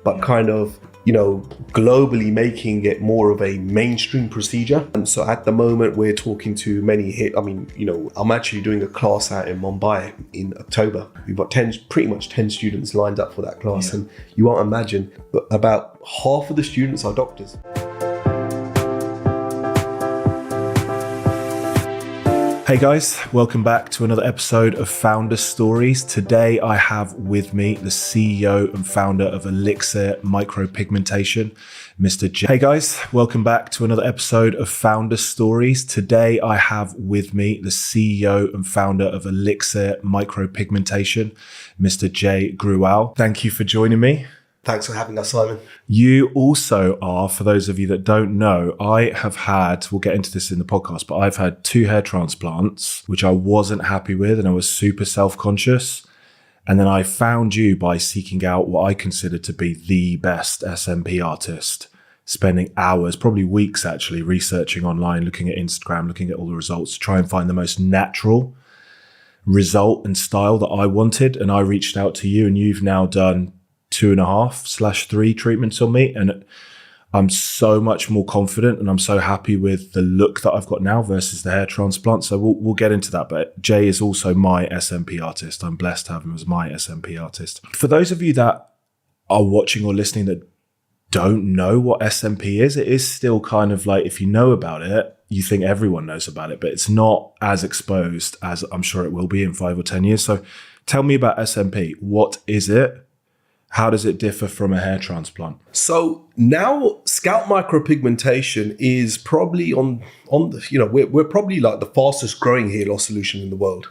but kind of, globally making it more of a mainstream procedure. And so at the moment, we're talking to many I'm actually doing a class out in Mumbai in October. We've got pretty much 10 students lined up for that class. And you won't imagine, but about half of the students are doctors. Hey guys, welcome back to another episode of Founder Stories. Today I have with me the CEO and founder of Elixir Micropigmentation, Mr. Jay. Hey guys, welcome back to another episode of Founder Stories. Today I have with me the CEO and founder of Elixir Micropigmentation, Mr. Jay Grewal. Thank you for joining me. Thanks for having us, Simon. You also are, for those of you that don't know, I have had, we'll get into this in the podcast, but I've had 2 hair transplants, which I wasn't happy with, and I was super self-conscious. And then I found you by seeking out what I consider to be the best SMP artist, spending hours, probably weeks actually, researching online, looking at Instagram, looking at all the results to try and find the most natural result and style that I wanted. And I reached out to you, and you've now done 2.5/3 treatments on me, and I'm so much more confident, and I'm so happy with the look that I've got now versus the hair transplant. So we'll get into that. But Jay is also my SMP artist. I'm blessed to have him as my SMP artist. For those of you that are watching or listening that don't know what SMP is, it is still kind of like, if you know about it, you think everyone knows about it, but it's not as exposed as I'm sure it will be in 5 or 10 years. So tell me about SMP. What is it? How does it differ from a hair transplant? So now scalp micropigmentation is probably on the, we're probably like the fastest growing hair loss solution in the world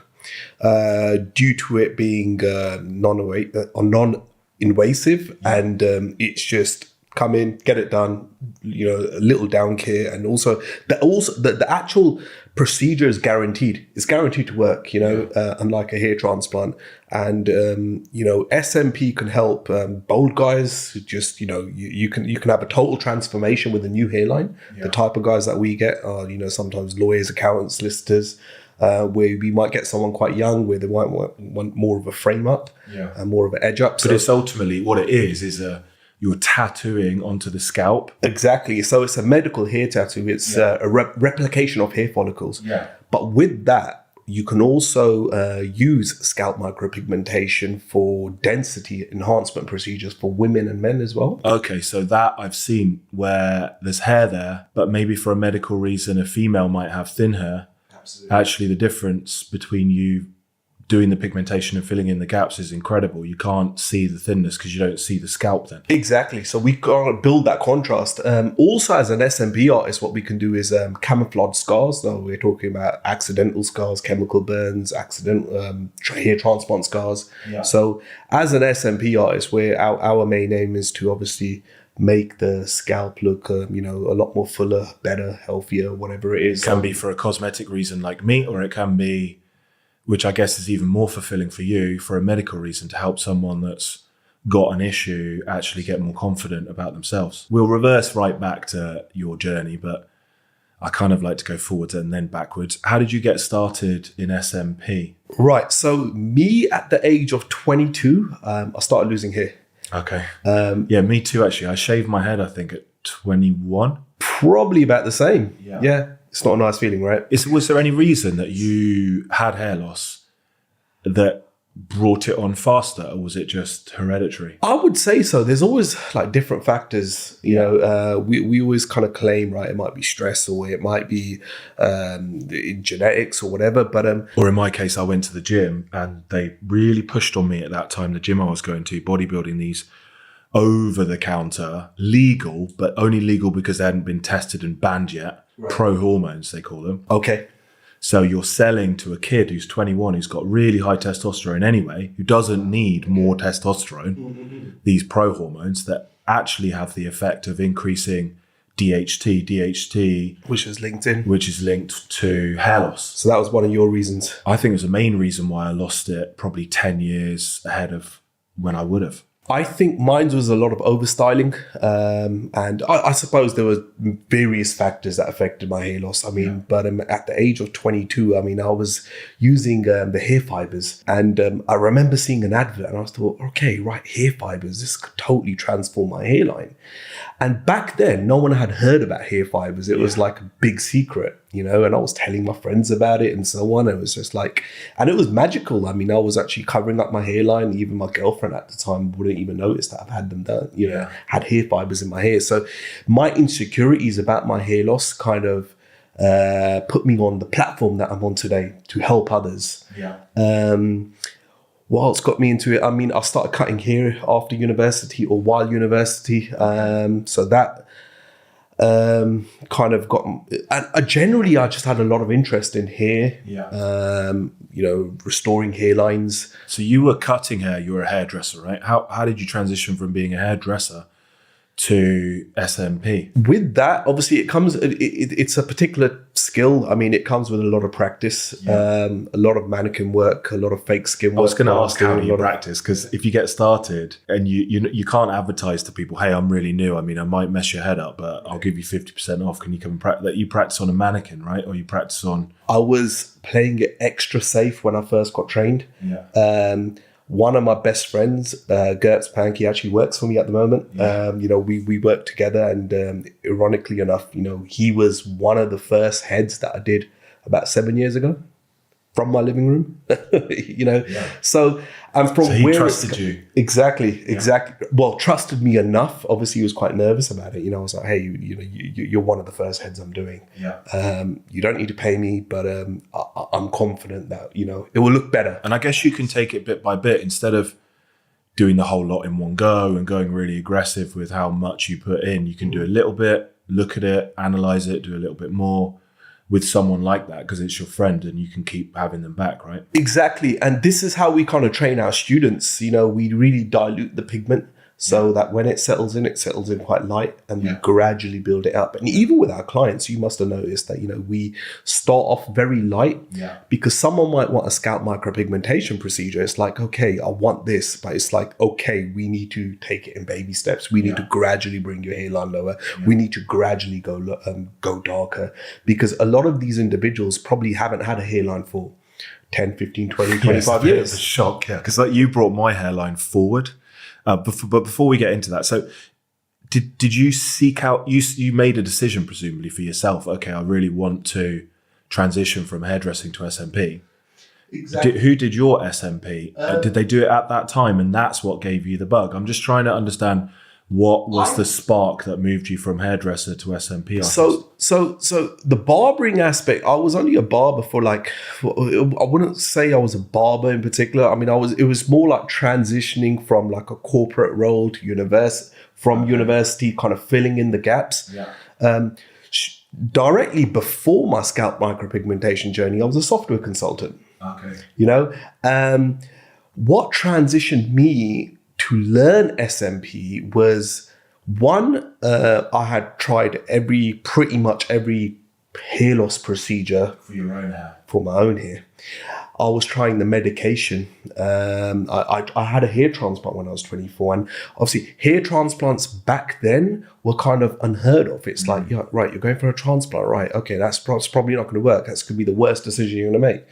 due to it being non-invasive, and it's just come in, get it done, a little down care. And also the actual procedure is guaranteed. It's guaranteed to work, unlike a hair transplant. And, SMP can help bold guys. Just, you can have a total transformation with a new hairline. Yeah. The type of guys that we get are, sometimes lawyers, accountants, solicitors, where we might get someone quite young where they might want more of a frame up and more of an edge up. But it's ultimately what it is you're tattooing onto the scalp. Exactly. So it's a medical hair tattoo. It's a replication of hair follicles. Yeah. But with that, you can also use scalp micropigmentation for density enhancement procedures for women and men as well. Okay, so that I've seen where there's hair there, but maybe for a medical reason, a female might have thin hair. Absolutely. Actually, the difference between you doing the pigmentation and filling in the gaps is incredible. You can't see the thinness because you don't see the scalp then. Exactly. So we can't build that contrast. Also, as an SMP artist, what we can do is camouflage scars. So we're talking about accidental scars, chemical burns, accidental hair transplant scars. Yeah. So as an SMP artist, where our main aim is to obviously make the scalp look, a lot more fuller, better, healthier, whatever it is. It can be for a cosmetic reason like me, or it can be, which I guess is even more fulfilling for you, for a medical reason, to help someone that's got an issue actually get more confident about themselves. We'll reverse right back to your journey, but I kind of like to go forwards and then backwards. How did you get started in SMP? Right. So me at the age of 22, I started losing hair. Okay. Me too, actually. I shaved my head, I think, at 21. Probably about the same. Yeah. It's not a nice feeling, right? Was there any reason that you had hair loss that brought it on faster, or was it just hereditary? I would say so. There's always like different factors. We always kind of claim, right, it might be stress, or it might be genetics or whatever. But or in my case, I went to the gym and they really pushed on me at that time. The gym I was going to, bodybuilding, these over-the-counter, legal, but only legal because they hadn't been tested and banned yet. Right. Pro hormones, they call them. Okay. So you're selling to a kid who's 21, who's got really high testosterone anyway, who doesn't need more testosterone, these pro hormones that actually have the effect of increasing DHT, which is linked to hair loss. So that was one of your reasons. I think it was the main reason why I lost it probably 10 years ahead of when I would have. I think mine was a lot of overstyling, and I suppose there were various factors that affected my hair loss. I mean, but at the age of 22, I mean, I was using the hair fibers, and I remember seeing an advert, and I thought, okay, right, hair fibers, this could totally transform my hairline. And back then, no one had heard about hair fibers. It was like a big secret, you know, and I was telling my friends about it and so on. It was just like, and it was magical. I mean, I was actually covering up my hairline. Even my girlfriend at the time wouldn't even notice that I've had them done, you know, had hair fibers in my hair. So my insecurities about my hair loss kind of put me on the platform that I'm on today to help others. What else got me into it? I mean, I started cutting hair after university or while university. So that kind of got... And generally, I just had a lot of interest in hair, you know, restoring hairlines. So you were cutting hair, you were a hairdresser, right? How did you transition from being a hairdresser to SMP? With that, obviously, it comes. It's a particular skill. I mean, it comes with a lot of practice, a lot of mannequin work, a lot of fake skin work. I was going to ask how you practice, because if you get started and you can't advertise to people, hey, I'm really new. I mean, I might mess your head up, but I'll give you 50% off. Can you come and practice? That you practice on a mannequin, right? Or you practice on? I was playing it extra safe when I first got trained. One of my best friends, Gertz Pank, he actually works for me at the moment. You know, we work together, and ironically enough, you know, he was one of the first heads that I did about 7 years ago from my living room. You know, so I'm from he where trusted you. Exactly. Well, trusted me enough. Obviously, he was quite nervous about it. You know, I was like, hey, you know, you're one of the first heads I'm doing. You don't need to pay me, but I'm confident that, you know, it will look better. And I guess you can take it bit by bit instead of doing the whole lot in one go and going really aggressive with how much you put in. You can do a little bit, look at it, analyze it, do a little bit more with someone like that, because it's your friend and you can keep having them back, right? Exactly. And this is how we kind of train our students. You know, we really dilute the pigment so that when it settles in quite light, and we gradually build it up. And even with our clients, you must have noticed that, you know, we start off very light because someone might want a scalp micropigmentation procedure. It's like, okay, I want this, but it's like, okay, we need to take it in baby steps. We need to gradually bring your hairline lower. We need to gradually go darker, because a lot of these individuals probably haven't had a hairline for 10, 15, 20, 25 years. It's a shock, because like you brought my hairline forward. But before we get into that, so did you seek out, you made a decision presumably for yourself, okay, I really want to transition from hairdressing to SMP. Exactly. Who did your SMP? Did they do it at that time and that's what gave you the bug? I'm just trying to understand what was the spark that moved you from hairdresser to SMP artist? So the barbering aspect, I was only a barber for I wouldn't say I was a barber in particular. I mean, it was more like transitioning from like a corporate role to university, kind of filling in the gaps. Directly before my scalp micropigmentation journey, I was a software consultant. You know, what transitioned me to learn SMP was one, I had tried pretty much every hair loss procedure For your own hair. For my own hair. I was trying the medication. I had a hair transplant when I was 24, and obviously hair transplants back then were kind of unheard of. It's like, yeah, right, you're going for a transplant, right? Okay, that's probably not going to work. That's going to be the worst decision you're going to make.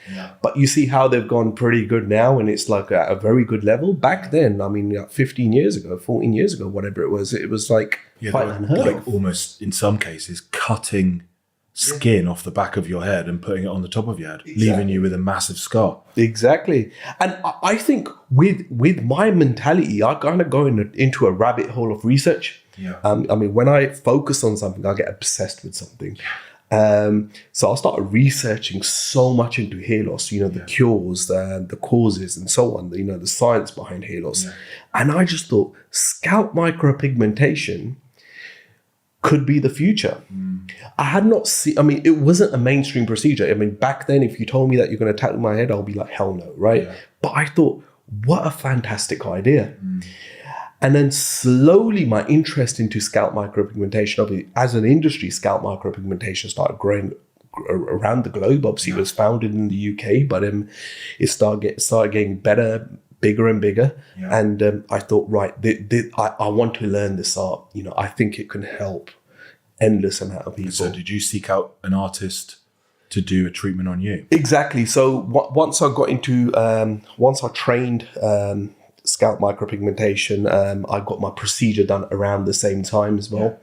But you see how they've gone pretty good now, and it's like at a very good level. Back then, I mean, 15 years ago, 14 years ago, whatever it was like quite unheard of. Almost in some cases cutting skin off the back of your head and putting it on the top of your head, leaving you with a massive scar. Exactly. And I think with my mentality, I kind of go into a rabbit hole of research. I mean, when I focus on something, I get obsessed with something. So I started researching so much into hair loss, you know, the cures, the causes and so on, you know, the science behind hair loss. And I just thought scalp micropigmentation could be the future. I had not seen, I mean, it wasn't a mainstream procedure. I mean, back then, if you told me that you're going to tattoo my head, I'll be like, hell no, right? But I thought, what a fantastic idea. And then slowly my interest into scalp micropigmentation, as an industry, scalp micropigmentation started growing around the globe. Obviously, it was founded in the UK, but it started getting better bigger and bigger. Yeah. And I thought, right, I want to learn this art. You know, I think it can help endless amount of people. So did you seek out an artist to do a treatment on you? Exactly. So once I got into, once I trained scalp micropigmentation, I got my procedure done around the same time as well.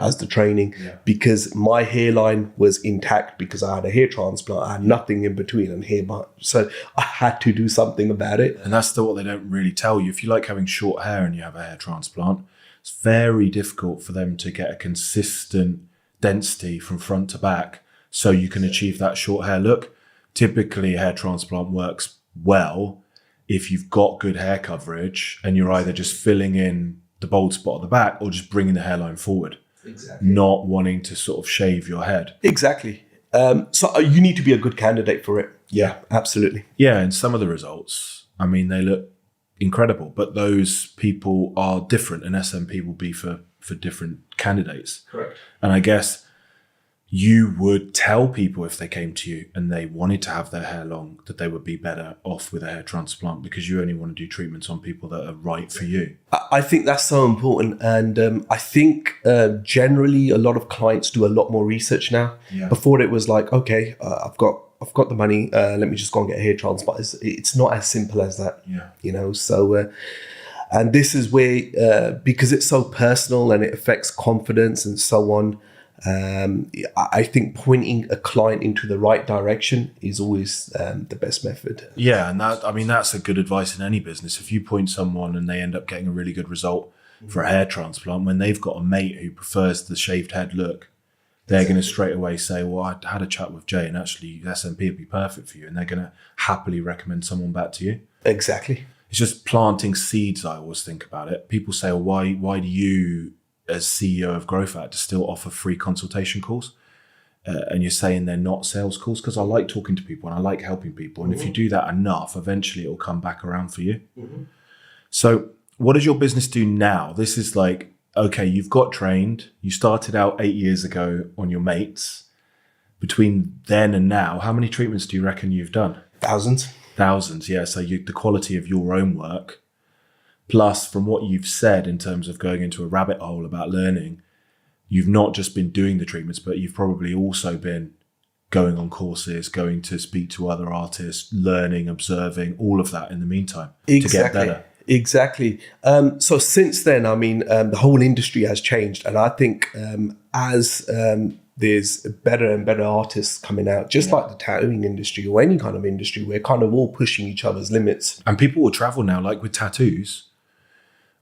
As the training, because my hairline was intact because I had a hair transplant. I had nothing in between and hair, so I had to do something about it. And that's what they don't really tell you. If you like having short hair and you have a hair transplant, it's very difficult for them to get a consistent density from front to back so you can achieve that short hair look. Typically, a hair transplant works well if you've got good hair coverage and you're either just filling in the bald spot at the back or just bringing the hairline forward. Exactly. Not wanting to sort of shave your head. Exactly. So you need to be a good candidate for it. Yeah, absolutely. Yeah, and some of the results, I mean, they look incredible, but those people are different, and SMP will be for different candidates. Correct. And I guess you would tell people if they came to you and they wanted to have their hair long that they would be better off with a hair transplant because you only want to do treatments on people that are right for you. I think that's so important. And I think generally a lot of clients do a lot more research now. Yeah. Before it was like, okay, I've got the money. Let me just go and get a hair transplant. It's not as simple as that. Yeah. You know, so and this is where because it's so personal and it affects confidence and so on. I think pointing a client into the right direction is always the best method. Yeah, and that's a good advice in any business. If you point someone and they end up getting a really good result for a hair transplant, when they've got a mate who prefers the shaved head look, they're going to straight away say, well, I had a chat with Jay and actually SMP would be perfect for you. And they're going to happily recommend someone back to you. Exactly. It's just planting seeds, I always think about it. People say, well, why do you, as CEO of Growth Factor, still offer free consultation calls? And you're saying they're not sales calls? Because I like talking to people and I like helping people. And if you do that enough, eventually it will come back around for you. Mm-hmm. So what does your business do now? This is like, okay, you've got trained. You started out 8 years ago on your mates. Between then and now, how many treatments do you reckon you've done? Thousands, yeah. So the quality of your own work, plus from what you've said in terms of going into a rabbit hole about learning, you've not just been doing the treatments, but you've probably also been going on courses, going to speak to other artists, learning, observing, all of that in the meantime to get better. Exactly. So since then, I mean, the whole industry has changed. And I think as there's better and better artists coming out, just like the tattooing industry or any kind of industry, we're kind of all pushing each other's limits. And people will travel now, like with tattoos.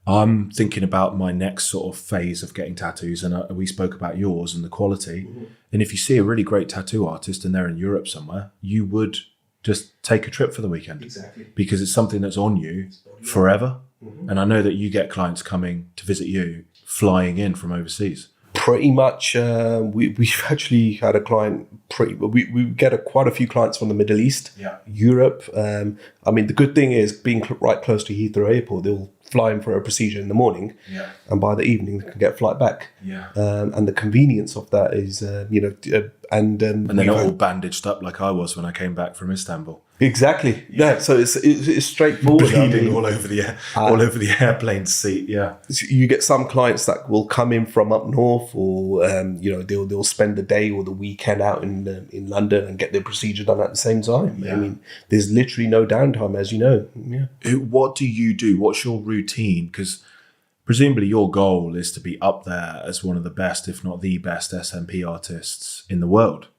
I'm thinking about my next sort of phase of getting tattoos, and we spoke about yours and the quality. Mm-hmm. And if you see a really great tattoo artist and they're in Europe somewhere, you would just take a trip for the weekend. Exactly. Because it's something that's on you forever. Mm-hmm. And I know that you get clients coming to visit you, flying in from overseas. Pretty much, we've actually had a client. We get quite a few clients from the Middle East, Europe. I mean, the good thing is being right close to Heathrow Airport, they'll fly in for a procedure in the morning, and by the evening they can get a flight back. And the convenience of that is, and they're not all bandaged up like I was when I came back from Istanbul. Exactly. Yeah. So it's straightforward. Bleeding all over the airplane seat. Yeah. You get some clients that will come in from up north, or they'll spend the day or the weekend out in London and get their procedure done at the same time. Yeah. I mean, there's literally no downtime, as you know. Yeah. What do you do? What's your routine? Because presumably your goal is to be up there as one of the best, if not the best, SMP artists in the world.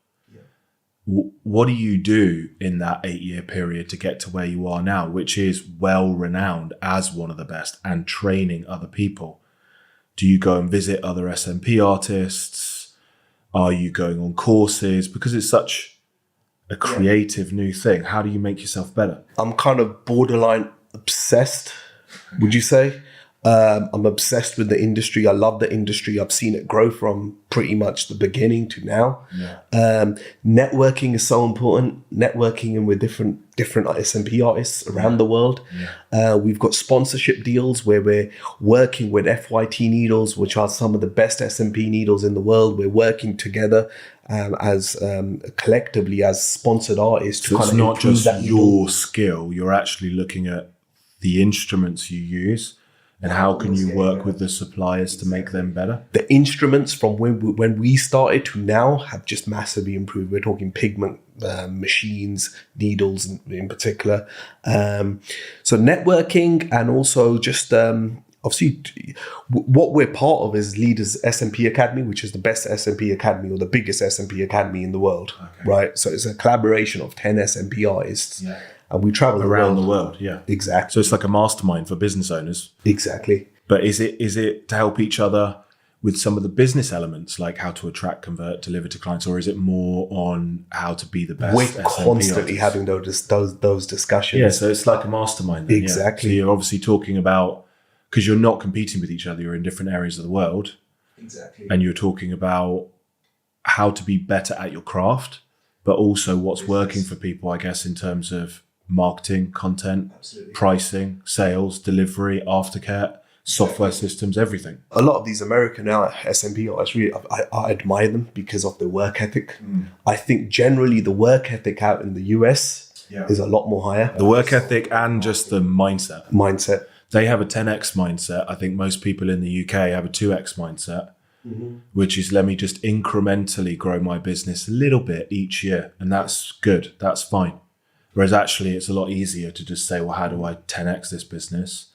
What do you do in that 8-year period to get to where you are now, which is well renowned as one of the best and training other people? Do you go and visit other SMP artists? Are you going on courses? Because it's such a creative new thing. How do you make yourself better? I'm kind of borderline obsessed, would you say? I'm obsessed with the industry. I love the industry. I've seen it grow from pretty much the beginning to now. Networking is so important. Networking with different SMP artists around the world. We've got sponsorship deals where we're working with FYT needles, which are some of the best SMP needles in the world. We're working together as collectively as sponsored artists. So it's not just your skill. You're actually looking at the instruments you use. And how can you work with the suppliers to make them better? The instruments from when we started to now have just massively improved. We're talking pigment machines, needles in particular. So networking, and also just obviously what we're part of is Leaders SMP Academy, which is the best SMP Academy or the biggest SMP Academy in the world, right? So it's a collaboration of 10 SMP artists. And we travel around the world, Exactly. So it's like a mastermind for business owners. Exactly. But is it to help each other with some of the business elements, like how to attract, convert, deliver to clients, or is it more on how to be the best? We're constantly having those discussions. Yeah, so it's like a mastermind. Then, exactly. So you're obviously talking about, because you're not competing with each other, you're in different areas of the world. Exactly. And you're talking about how to be better at your craft, but also what's working for people, I guess, in terms of marketing, content, pricing, sales, delivery, aftercare, software systems, everything. A lot of these American SMP artists, really, I admire them because of their work ethic. I think generally the work ethic out in the US is a lot more higher. The work ethic and just the mindset. They have a 10x mindset. I think most people in the UK have a 2x mindset, which is, let me just incrementally grow my business a little bit each year. And that's good. That's fine. Whereas actually it's a lot easier to just say, well, how do I 10x this business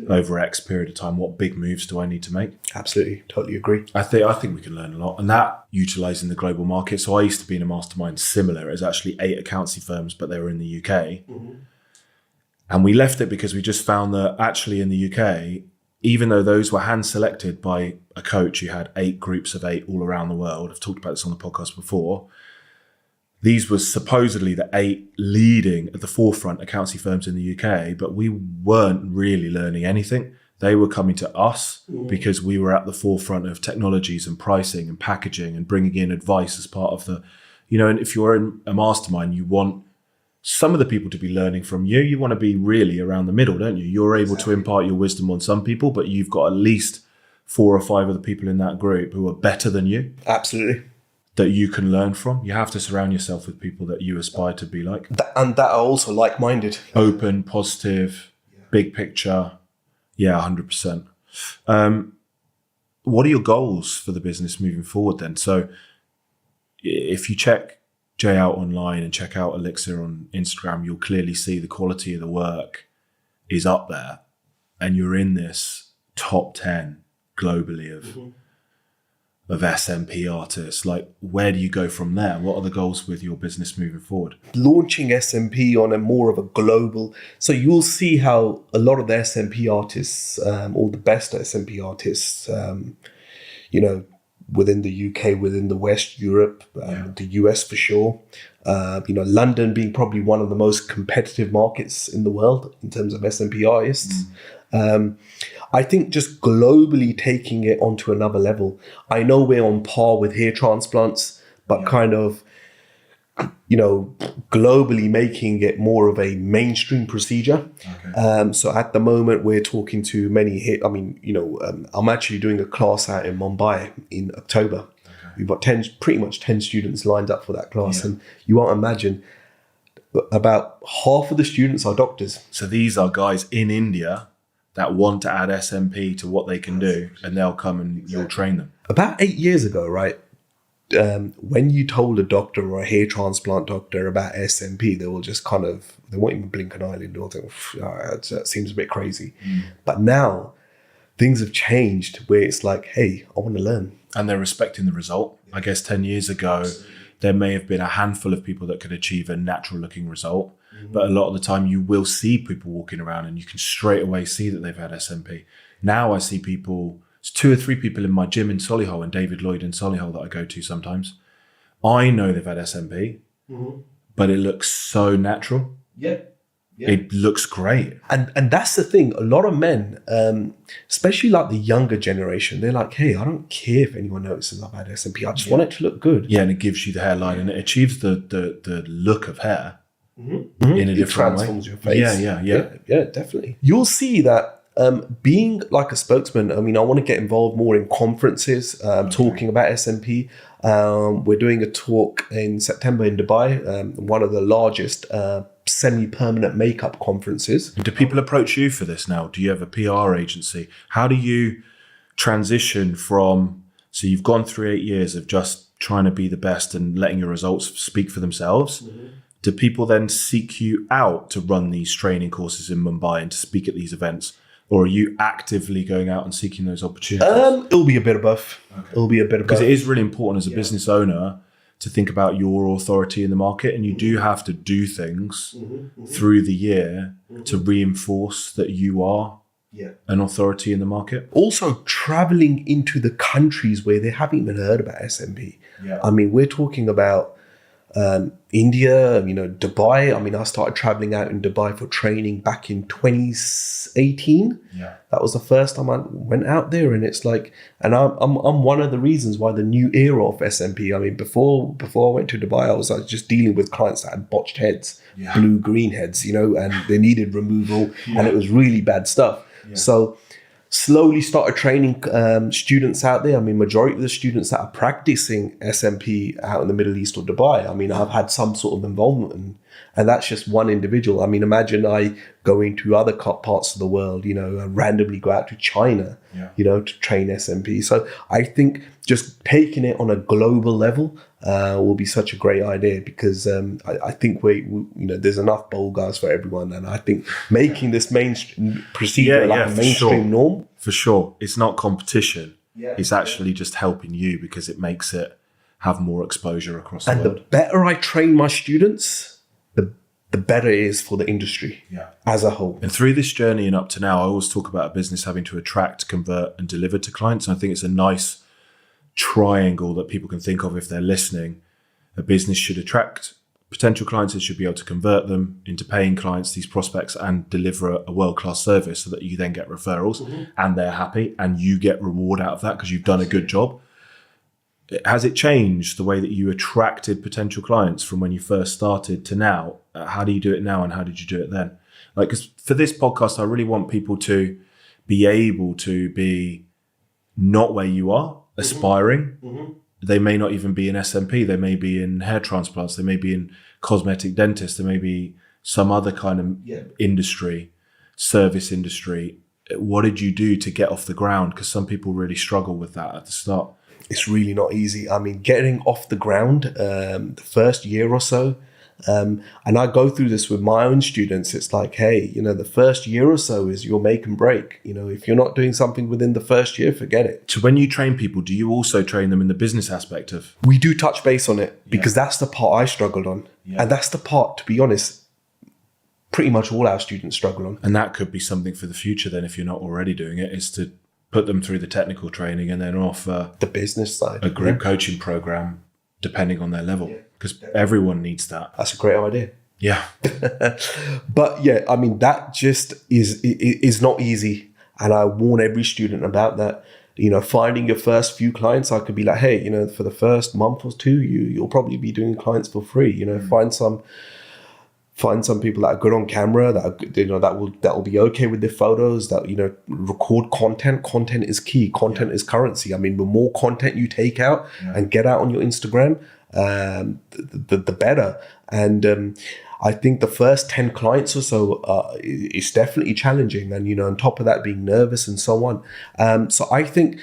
over X period of time? What big moves do I need to make? Absolutely. Totally agree. I think we can learn a lot. And that utilising the global market. So I used to be in a mastermind similar. It was actually 8 accountancy firms, but they were in the UK. And we left it because we just found that actually in the UK, even though those were hand selected by a coach who had 8 groups of 8 all around the world, I've talked about this on the podcast before, these were supposedly the 8 leading at the forefront accountancy firms in the UK, but we weren't really learning anything. They were coming to us because we were at the forefront of technologies and pricing and packaging and bringing in advice as part of the, and if you're in a mastermind, you want some of the people to be learning from you. You want to be really around the middle, don't you? You're able to impart your wisdom on some people, but you've got at least 4 or 5 of the people in that group who are better than you. Absolutely. That you can learn from. You have to surround yourself with people that you aspire to be like. And that are also like-minded. Open, positive, big picture. Yeah, 100%. What are your goals for the business moving forward then? So if you check Jay out online and check out Elixir on Instagram, you'll clearly see the quality of the work is up there. And you're in this top 10 globally of SMP artists. Like, where do you go from there? What are the goals with your business moving forward? Launching SMP on a more of a global, so you'll see how a lot of the SMP artists, all the best SMP artists, within the UK, within the West, Europe, the US for sure. London being probably one of the most competitive markets in the world in terms of SMP artists. I think just globally taking it onto another level. I know we're on par with hair transplants, but kind of, globally making it more of a mainstream procedure. So at the moment, we're talking to many hair. I'm actually doing a class out in Mumbai in October. We've got pretty much 10 students lined up for that class. And you won't imagine, about half of the students are doctors. So these are guys in India that want to add SMP to what they can do, and they'll come and you'll train them. About 8 years ago, right? When you told a doctor or a hair transplant doctor about SMP, they will just they won't even blink an eyelid. They'll think, that seems a bit crazy. But now things have changed where it's like, hey, I want to learn. And they're respecting the result. I guess 10 years ago, there may have been a handful of people that could achieve a natural looking result. But a lot of the time you will see people walking around and you can straight away see that they've had SMP. Now I see people, it's 2 or 3 people in my gym in Solihull and David Lloyd in Solihull that I go to sometimes. I know they've had SMP, but it looks so natural. Yeah. It looks great. And that's the thing. A lot of men, especially like the younger generation, they're like, hey, I don't care if anyone notices I've had SMP. I just want it to look good. Yeah, and it gives you the hairline and it achieves the look of hair in a different transforms way. your face. Yeah, definitely. You'll see that being like a spokesman, I mean, I want to get involved more in conferences, talking about SMP. We're doing a talk in September in Dubai, one of the largest semi-permanent makeup conferences. Do people approach you for this now? Do you have a PR agency? How do you transition from, so you've gone through 8 years of just trying to be the best and letting your results speak for themselves? Do people then seek you out to run these training courses in Mumbai and to speak at these events? Or are you actively going out and seeking those opportunities? It'll be a bit of both. It'll be a bit of both. Because it is really important as a business owner to think about your authority in the market, and you do have to do things through the year to reinforce that you are an authority in the market. Also, traveling into the countries where they haven't even heard about SMP. I mean, we're talking about India, Dubai. I mean, I started traveling out in Dubai for training back in 2018. That was the first time I went out there, and it's like, and I'm one of the reasons why the new era of SMP. I mean, before I went to Dubai, I was just dealing with clients that had botched heads, blue-green heads, and they needed removal, and it was really bad stuff. So slowly started training students out there. I mean, majority of the students that are practicing SMP out in the Middle East or Dubai, I mean, I've had some sort of involvement, and that's just one individual. I mean, imagine I go into other parts of the world, and randomly go out to China, to train SMP. So I think just taking it on a global level will be such a great idea, because I think there's enough bowl guys for everyone, and I think making this mainstream procedure a mainstream norm. For sure, it's not competition. It's actually just helping you, because it makes it have more exposure across the world. And the better I train my students, the better it is for the industry as a whole. And through this journey and up to now, I always talk about a business having to attract, convert, and deliver to clients. And I think it's a nice triangle that people can think of if they're listening. A business should attract potential clients, it should be able to convert them into paying clients, these prospects, and deliver a world-class service so that you then get referrals and they're happy and you get reward out of that because you've done a good job. Has it changed the way that you attracted potential clients from when you first started to now? How do you do it now, and how did you do it then? Like, 'cause for this podcast, I really want people to be able to be not where you are, aspiring. They may not even be in SMP. They may be in hair transplants. They may be in cosmetic dentists. They may be some other kind of industry, service industry. What did you do to get off the ground? Because some people really struggle with that at the start. It's really not easy. I mean, getting off the ground the first year or so, and I go through this with my own students. It's like, hey, the first year or so is your make and break. If you're not doing something within the first year, forget it. So when you train people, do you also train them in the business aspect of? We do touch base on it, because that's the part I struggled on. And that's the part, to be honest, pretty much all our students struggle on. And that could be something for the future then, if you're not already doing it, is to put them through the technical training and then offer the business side, a group coaching program, depending on their level, because everyone needs that. That's a great idea. Yeah. But yeah, I mean, that just is not easy. And I warn every student about that. Finding your first few clients, I could be like, hey, for the first month or two, you'll probably be doing clients for free. Find some people that are good on camera, that will be okay with their photos, that record content. Content is key. Content is currency. I mean, the more content you take out and get out on your Instagram, the better. And I think the first 10 clients or so is definitely challenging. And on top of that, being nervous and so on. So I think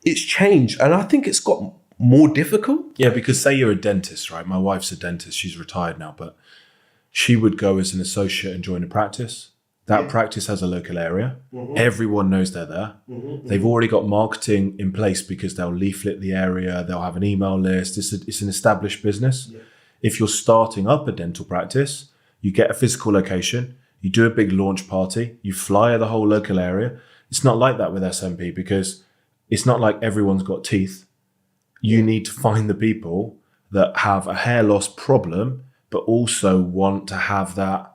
it's changed, and I think it's got more difficult. Yeah, because say you're a dentist, right? My wife's a dentist. She's retired now, but she would go as an associate and join a practice. That practice has a local area. Everyone knows they're there. They've already got marketing in place because they'll leaflet the area. They'll have an email list. It's an established business. If you're starting up a dental practice, you get a physical location. You do a big launch party. You flyer the whole local area. It's not like that with SMP, because it's not like everyone's got teeth. You need to find the people that have a hair loss problem, but also want to have that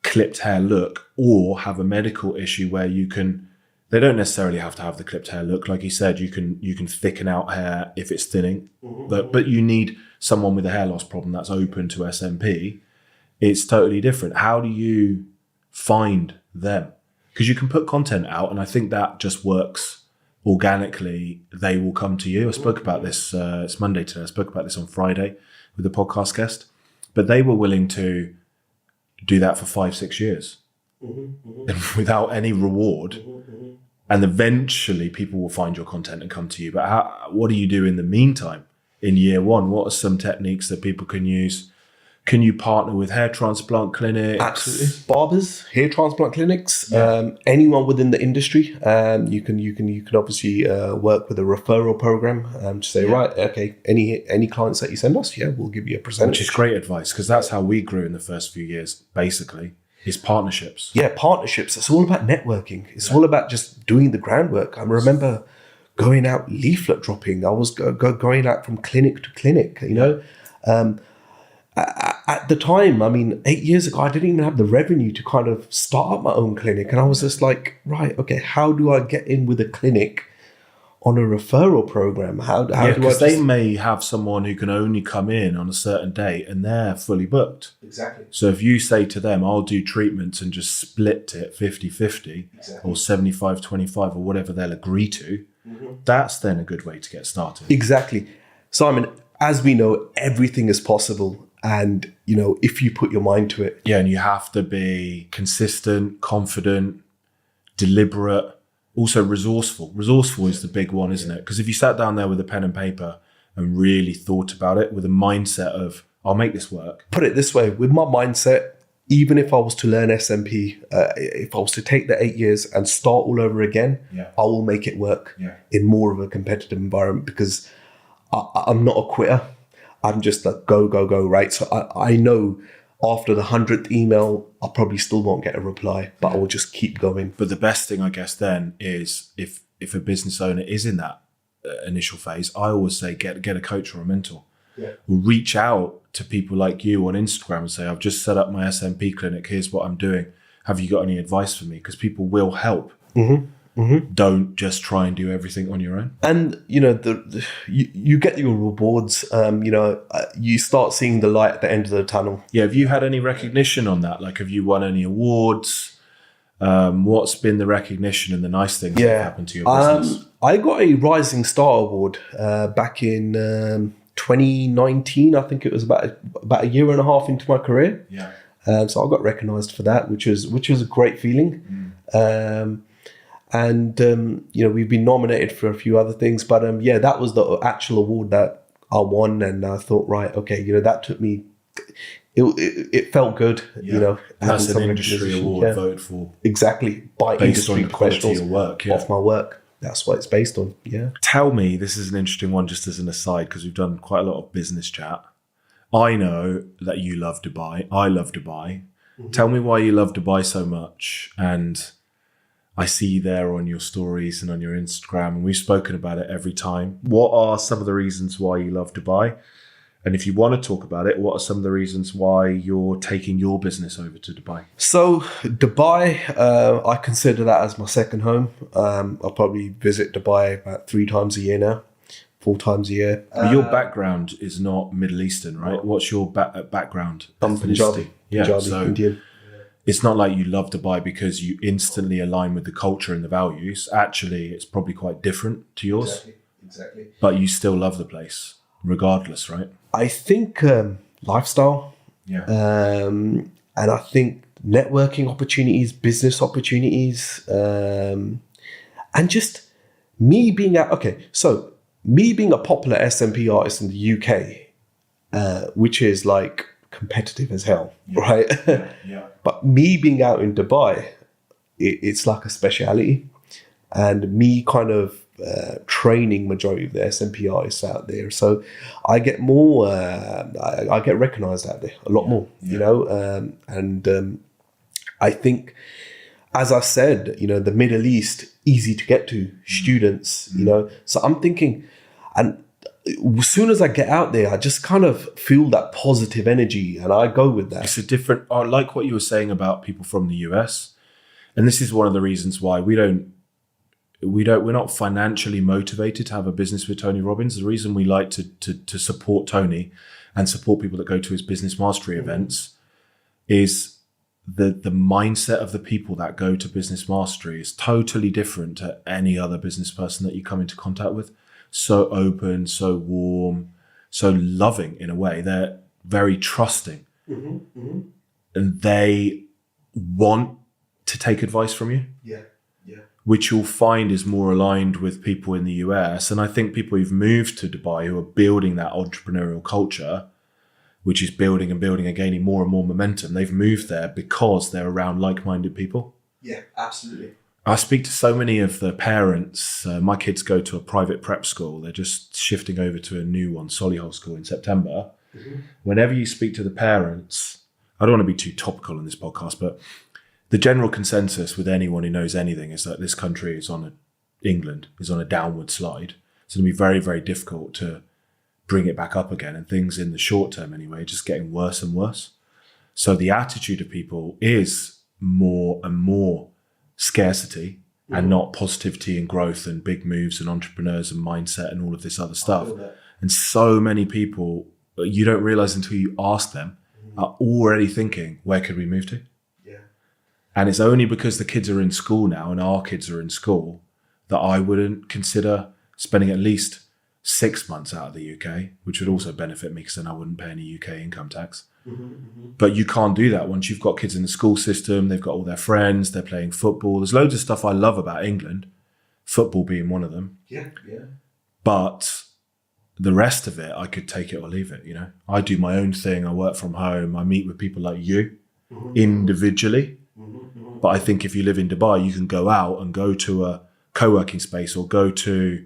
clipped hair look, or have a medical issue where they don't necessarily have to have the clipped hair look. Like you said, you can thicken out hair if it's thinning, but you need someone with a hair loss problem that's open to SMP. It's totally different. How do you find them? Because you can put content out, and I think that just works organically. They will come to you. I spoke about this, it's Monday today. I spoke about this on Friday with a podcast guest, but they were willing to do that for 5-6 years and without any reward. And eventually people will find your content and come to you. But what do you do in the meantime in year one? What are some techniques that people can use? Can you partner with hair transplant clinics? Absolutely. Barbers, hair transplant clinics, anyone within the industry. You can obviously work with a referral program to say, right, okay, any clients that you send us, we'll give you a percentage. Which is great advice, because that's how we grew in the first few years, basically, is partnerships. Yeah, partnerships. It's all about networking. It's all about just doing the groundwork. I remember going out leaflet dropping. I was going out from clinic to clinic, At the time, 8 years ago, I didn't even have the revenue to kind of start up my own clinic. And I was just like, right, okay, how do I get in with a clinic on a referral program? How do I because they may have someone who can only come in on a certain date and they're fully booked. Exactly. So if you say to them, I'll do treatments and just split it 50-50 or 75-25 or whatever they'll agree to, that's then a good way to get started. Exactly. Simon, as we know, everything is possible. And, if you put your mind to it. Yeah, and you have to be consistent, confident, deliberate, also resourceful. Resourceful is the big one, isn't it? Because if you sat down there with a pen and paper and really thought about it with a mindset of, I'll make this work. Put it this way, with my mindset, even if I was to learn SMP, if I was to take the 8 years and start all over again, I will make it work in more of a competitive environment, because I'm not a quitter. I'm just like, go, right? So I know after the 100th email, I probably still won't get a reply, but I will just keep going. But the best thing, I guess, then is if a business owner is in that initial phase, I always say get a coach or a mentor. Reach out to people like you on Instagram and say, I've just set up my SMP clinic. Here's what I'm doing. Have you got any advice for me? Because people will help. Don't just try and do everything on your own. And you get your rewards. You start seeing the light at the end of the tunnel. Yeah. Have you had any recognition on that? Like, have you won any awards? What's been the recognition and the nice things that have happened to your business? I got a Rising Star Award back in 2019. I think it was about a year and a half into my career. So I got recognised for that, which was a great feeling. And we've been nominated for a few other things, but that was the actual award that I won, and I thought, right, okay, that took me. It felt good, And that's an industry award voted for exactly by based industry on the quality professionals of work, of my work. That's what it's based on. Yeah. Tell me, this is an interesting one, just as an aside, because we've done quite a lot of business chat. I know that you love Dubai. I love Dubai. Tell me why you love Dubai so much, and I see you there on your stories and on your Instagram, and we've spoken about it every time. What are some of the reasons why you love Dubai? And if you want to talk about it, what are some of the reasons why you're taking your business over to Dubai? So Dubai, I consider that as my second home. I'll probably visit Dubai about 3 times a year now, 4 times a year. But your background is not Middle Eastern, right? What's your background? I'm Punjabi, so Indian. It's not like you love Dubai because you instantly align with the culture and the values. Actually, it's probably quite different to yours. Exactly. But you still love the place, regardless, right? I think lifestyle. And I think networking opportunities, business opportunities, and just me being me being a popular SMP artist in the UK, which is like competitive as hell, right? But me being out in Dubai, it's like a speciality, and me kind of training majority of the SMP artists out there. So I get more, I get recognized out there a lot more, and I think, as I said, the Middle East, easy to get to, students, so I'm thinking, and as soon as I get out there, I just kind of feel that positive energy, and I go with that. It's a different. I like what you were saying about people from the US, and this is one of the reasons why we're not financially motivated to have a business with Tony Robbins. The reason we like to support Tony and support people that go to his business mastery events is the mindset of the people that go to business mastery is totally different to any other business person that you come into contact with. So open, so warm, so loving in a way. They're very trusting, and they want to take advice from you. Yeah. Which you'll find is more aligned with people in the US. And I think people who've moved to Dubai who are building that entrepreneurial culture, which is building and building and gaining more and more momentum, they've moved there because they're around like-minded people. Yeah, absolutely. I speak to so many of the parents. My kids go to a private prep school. They're just shifting over to a new one, Solihull School, in September. Whenever you speak to the parents, I don't want to be too topical in this podcast, but the general consensus with anyone who knows anything is that this country England is on a downward slide. It's going to be very, very difficult to bring it back up again. And things in the short term anyway, just getting worse and worse. So the attitude of people is more and more scarcity and not positivity and growth and big moves and entrepreneurs and mindset and all of this other stuff. And so many people, you don't realize until you ask them, are already thinking, where could we move to? And it's only because the kids are in school now and our kids are in school that I wouldn't consider spending at least 6 months out of the UK, which would also benefit me because then I wouldn't pay any UK income tax. But you can't do that once you've got kids in the school system. They've got all their friends. They're playing football. There's loads of stuff I love about England, football being one of them. Yeah. But the rest of it, I could take it or leave it. I do my own thing. I work from home. I meet with people like you individually. But I think if you live in Dubai, you can go out and go to a co-working space or go to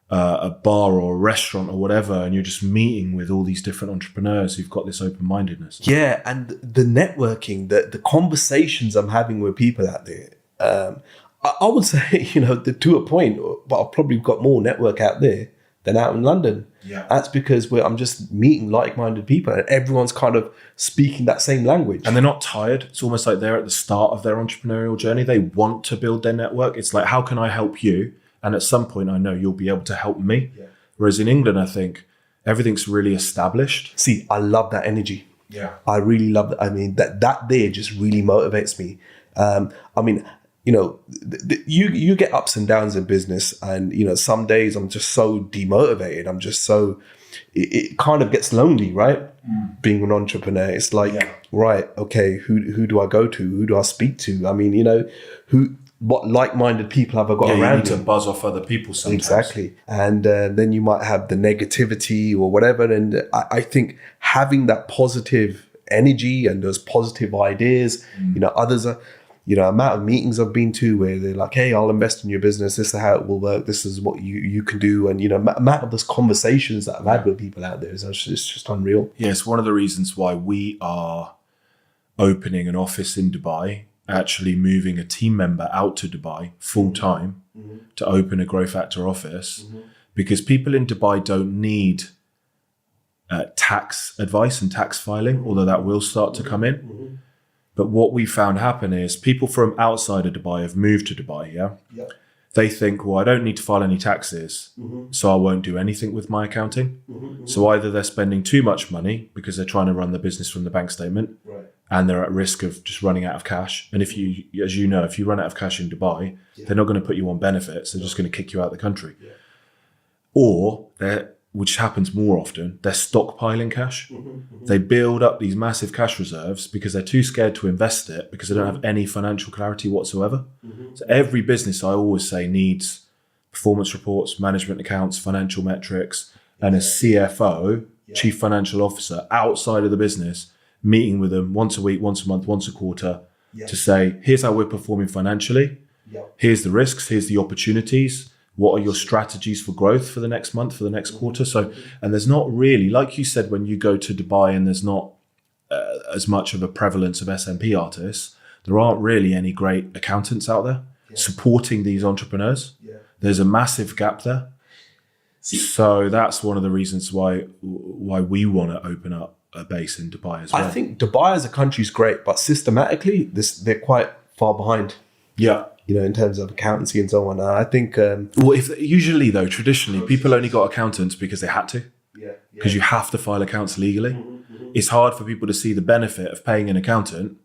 a bar or a restaurant or whatever, and you're just meeting with all these different entrepreneurs who've got this open-mindedness. Yeah, and the networking, the conversations I'm having with people out there, I would say, to a point, but I've probably got more network out there than out in London. Yeah. That's because I'm just meeting like-minded people and everyone's kind of speaking that same language. And they're not tired. It's almost like they're at the start of their entrepreneurial journey. They want to build their network. It's like, how can I help you? And at some point, I know you'll be able to help me. Yeah. Whereas in England, I think everything's really established. See, I love that energy. Yeah. I really love that. I mean, that there just really motivates me. You get ups and downs in business, and some days I'm just so demotivated. I'm just so it kind of gets lonely, right? Being an entrepreneur, it's like, right, okay, who do I go to? Who do I speak to? I mean, what like-minded people have I got around? You need to buzz off other people sometimes. Exactly, and then you might have the negativity or whatever. And I think having that positive energy and those positive ideas, others are. Amount of meetings I've been to where they're like, hey, I'll invest in your business. This is how it will work. This is what you can do. And, amount of those conversations that I've had with people out there is just unreal. Yeah, it's one of the reasons why we are opening an office in Dubai, actually moving a team member out to Dubai full time to open a Grow Factor office, because people in Dubai don't need tax advice and tax filing, although that will start to come in. But what we found happen is people from outside of Dubai have moved to Dubai, yeah? They think, well, I don't need to file any taxes, so I won't do anything with my accounting. So either they're spending too much money because they're trying to run the business from the bank statement, and they're at risk of just running out of cash. And if you run out of cash in Dubai, they're not going to put you on benefits. They're just going to kick you out of the country. Or which happens more often, they're stockpiling cash. They build up these massive cash reserves because they're too scared to invest it because they don't have any financial clarity whatsoever. So every business, I always say, needs performance reports, management accounts, financial metrics, and a CFO, chief financial officer, outside of the business, meeting with them once a week, once a month, once a quarter to say, here's how we're performing financially. Here's the risks, here's the opportunities. What are your strategies for growth for the next month, for the next quarter? So, and there's not really, like you said, when you go to Dubai and there's not as much of a prevalence of SMP artists, there aren't really any great accountants out there supporting these entrepreneurs. There's a massive gap there. So that's one of the reasons why we want to open up a base in Dubai as well. I think Dubai as a country is great, but systematically, they're quite far behind. Yeah. In terms of accountancy and so on. I think... well, usually though, traditionally, people only got accountants because they had to. Yeah. Because you have to file accounts legally. It's hard for people to see the benefit of paying an accountant,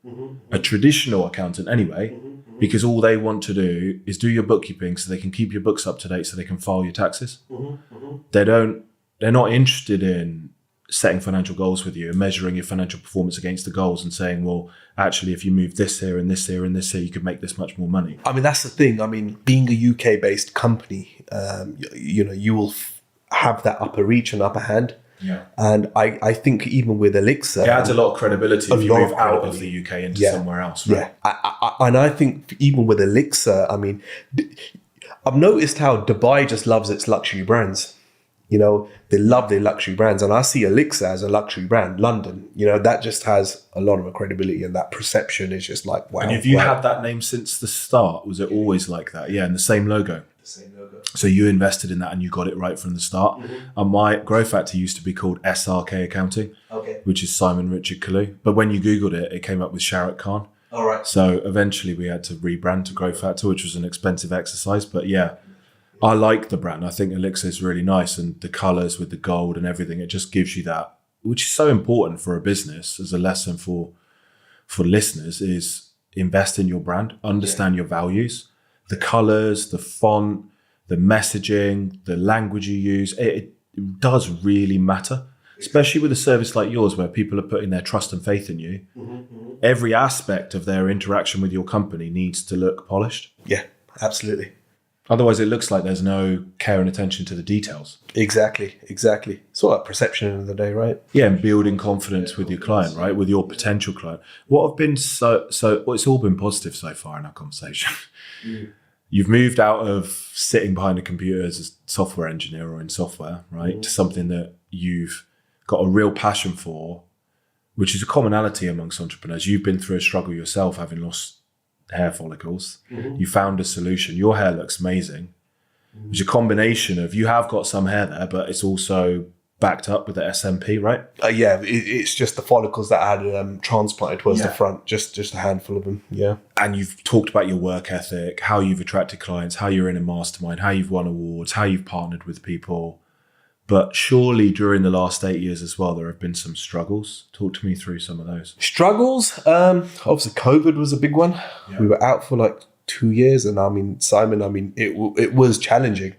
a traditional accountant anyway, because all they want to do is do your bookkeeping so they can keep your books up to date so they can file your taxes. They're not interested in setting financial goals with you and measuring your financial performance against the goals and saying, well, actually, if you move this here and this here and this here, you could make this much more money. I mean, that's the thing. I mean, being a UK-based company, you will have that upper reach and upper hand. Yeah. And I think even with Elixir... It adds a lot of credibility if you move out of the UK into somewhere else, right? Yeah. And I think even with Elixir, I mean, I've noticed how Dubai just loves its luxury brands. They love their luxury brands. And I see Elixir as a luxury brand. London, that just has a lot of credibility, and that perception is just like, wow. And have you had that name since the start? Was it always like that? Yeah, and the same logo. So you invested in that and you got it right from the start. And my Growth Factor used to be called SRK Accounting, which is Simon Richard Kalu. But when you Googled it, it came up with Sharat Khan. All right. So eventually we had to rebrand to Growth Factor, which was an expensive exercise. But yeah, I like the brand. I think Elixir is really nice, and the colors with the gold and everything, it just gives you that, which is so important for a business as a lesson for listeners, is invest in your brand, understand your values, the colors, the font, the messaging, the language you use. It does really matter, especially with a service like yours where people are putting their trust and faith in you. Every aspect of their interaction with your company needs to look polished. Yeah, absolutely. Otherwise, it looks like there's no care and attention to the details. Exactly. It's all about perception at the end of the day, right? Yeah, and building confidence with your client, right? With your potential client. What have been well, it's all been positive so far in our conversation. You've moved out of sitting behind a computer as a software engineer or in software, right, to something that you've got a real passion for, which is a commonality amongst entrepreneurs. You've been through a struggle yourself, having lost hair follicles. You found a solution. Your hair looks amazing. It's a combination of, you have got some hair there, but it's also backed up with the SMP, right? Yeah, it's just the follicles that I had transplanted towards the front, just a handful of them, yeah. And you've talked about your work ethic, how you've attracted clients, how you're in a mastermind, how you've won awards, how you've partnered with people. But surely during the last 8 years as well, there have been some struggles. Talk to me through some of those. Struggles? Obviously, COVID was a big one. Yeah. We were out for like 2 years. And I mean, Simon, it was challenging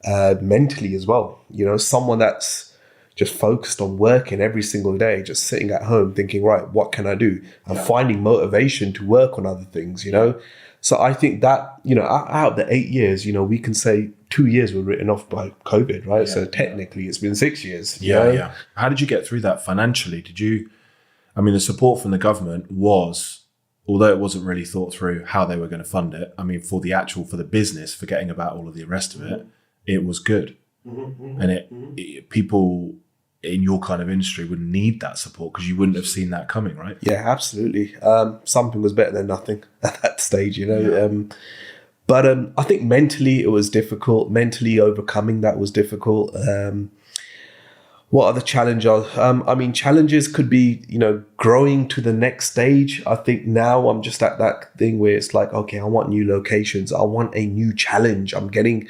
mentally as well. Someone that's just focused on working every single day, just sitting at home thinking, right, what can I do? And finding motivation to work on other things, So I think that, out of the 8 years, we can say 2 years were written off by COVID, right? So technically it's been 6 years. Yeah. How did you get through that financially? The support from the government was, although it wasn't really thought through how they were going to fund it, for the business, forgetting about all of the rest of it, it was good. And people in your kind of industry would need that support because you wouldn't have seen that coming, right? Yeah, absolutely. Something was better than nothing at that stage, But I think mentally it was difficult. Mentally overcoming that was difficult. What are the challenges? Challenges could be, growing to the next stage. I think now I'm just at that thing where it's like, okay, I want new locations. I want a new challenge. I'm getting...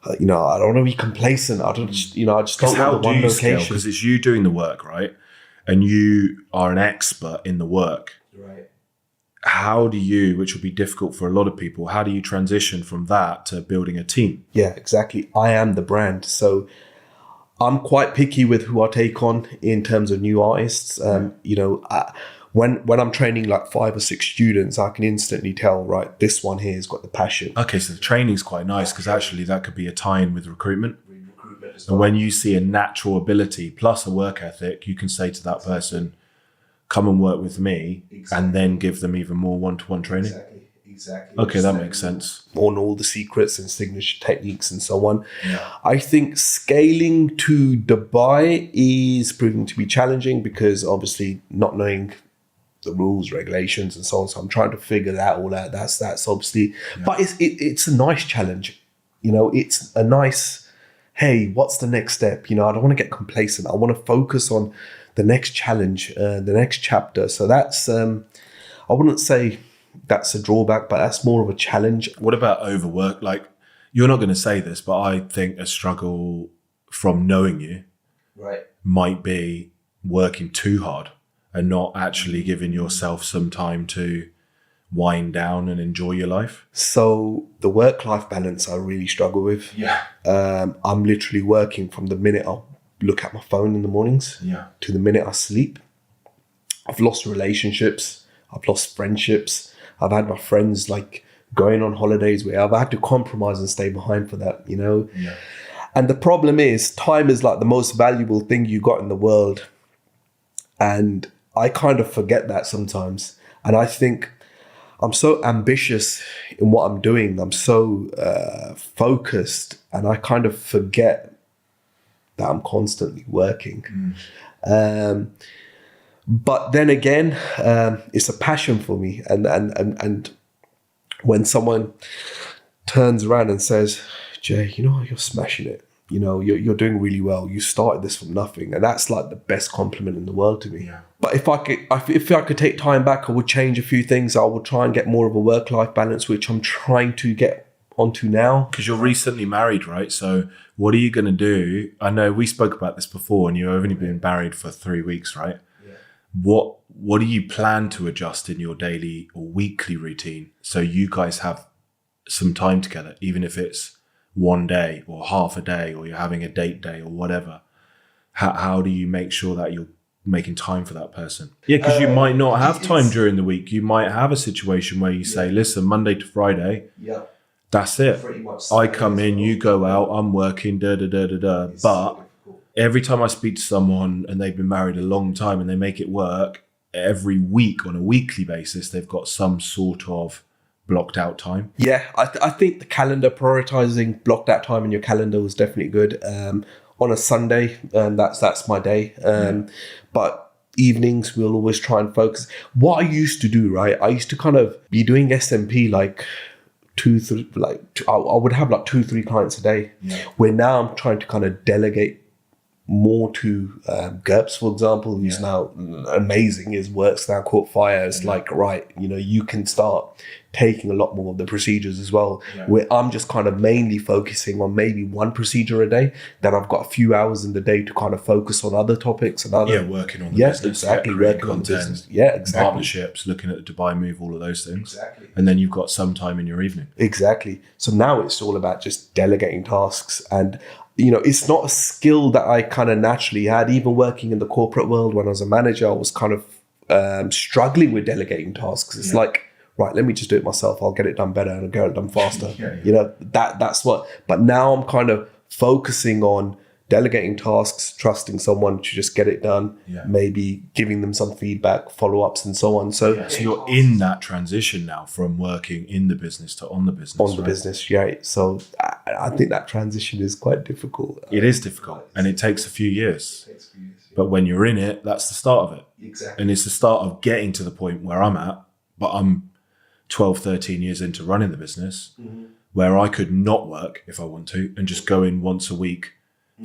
I don't want to be complacent. I just don't want the one location. Because it's you doing the work, right? And you are an expert in the work. Right. How do you, which will be difficult for a lot of people, how do you transition from that to building a team? Yeah, exactly. I am the brand. So I'm quite picky with who I take on in terms of new artists. When I'm training like 5 or 6 students, I can instantly tell, right, this one here has got the passion. Okay, so the training's quite nice because actually that could be a tie-in with recruitment. And when you see a natural ability plus a work ethic, you can say to that person, come and work with me, and then give them even more one-to-one training. Exactly. Okay, that makes sense. On all the secrets and signature techniques and so on. Yeah. I think scaling to Dubai is proving to be challenging because obviously not knowing the rules, regulations, and so on. So I'm trying to figure that all out. That's obviously, but it's a nice challenge. It's a nice hey, what's the next step? You know, I don't want to get complacent. I want to focus on the next challenge, the next chapter. So that's, I wouldn't say that's a drawback, but that's more of a challenge. What about overwork? Like, you're not going to say this, but I think a struggle from knowing you might be working too hard and not actually giving yourself some time to wind down and enjoy your life. So the work-life balance I really struggle with. Yeah. I'm literally working from the minute I look at my phone in the mornings to the minute I sleep. I've lost relationships. I've lost friendships. I've had my friends like going on holidays where I've had to compromise and stay behind for that, you know? Yeah. And the problem is time is like the most valuable thing you got in the world. And I kind of forget that sometimes. And I think I'm so ambitious in what I'm doing. I'm so focused, and I kind of forget that I'm constantly working. But then again, it's a passion for me. And when someone turns around and says, Jay, you know, you're smashing it. You know, you're doing really well. You started this from nothing. And that's like the best compliment in the world to me. Yeah. But if I could take time back, I would change a few things. I would try and get more of a work-life balance, which I'm trying to get onto now. Because you're recently married, right? So what are you going to do? I know we spoke about this before, and you've only been married for 3 weeks, right? Yeah. What do you plan to adjust in your daily or weekly routine so you guys have some time together, even if it's one day or half a day, or you're having a date day or whatever? How do you make sure that you're making time for that person? Yeah, because you might not have time during the week. You might have a situation where you say, listen, Monday to Friday, that's it. I come in, you go out, I'm working, But every time I speak to someone and they've been married a long time and they make it work, every week on a weekly basis, they've got some sort of blocked out time. Yeah, I think the calendar, prioritizing blocked out time in your calendar was definitely good. On a Sunday, that's my day. But evenings, we'll always try and focus. What I used to do, right? I used to kind of be doing SMP like I would have like 2-3 clients a day. Yeah. Where now I'm trying to kind of delegate more to GURPS, for example, who's now amazing. His work's now caught fire. It's like, right, you know, you can start taking a lot more of the procedures as well, where I'm just kind of mainly focusing on maybe one procedure a day. Then I've got a few hours in the day to kind of focus on other topics and other working on the business. Exactly, working on business. Yeah, exactly. Partnerships, looking at the Dubai move, all of those things. Exactly. And then you've got some time in your evening. Exactly. So now it's all about just delegating tasks. And you know, it's not a skill that I kind of naturally had. Even working in the corporate world when I was a manager, I was kind of struggling with delegating tasks. It's like, right, let me just do it myself. I'll get it done better and I'll get it done faster. You know, that's what. But now I'm kind of focusing on delegating tasks, trusting someone to just get it done, maybe giving them some feedback, follow-ups and so on. So you're in that transition now from working in the business to on the business. On the business, yeah. So I think that transition is quite difficult. It is difficult and it takes a few years. But when you're in it, that's the start of it. Exactly. And it's the start of getting to the point where I'm at, but I'm 12, 13 years into running the business, where I could not work if I want to and just go in once a week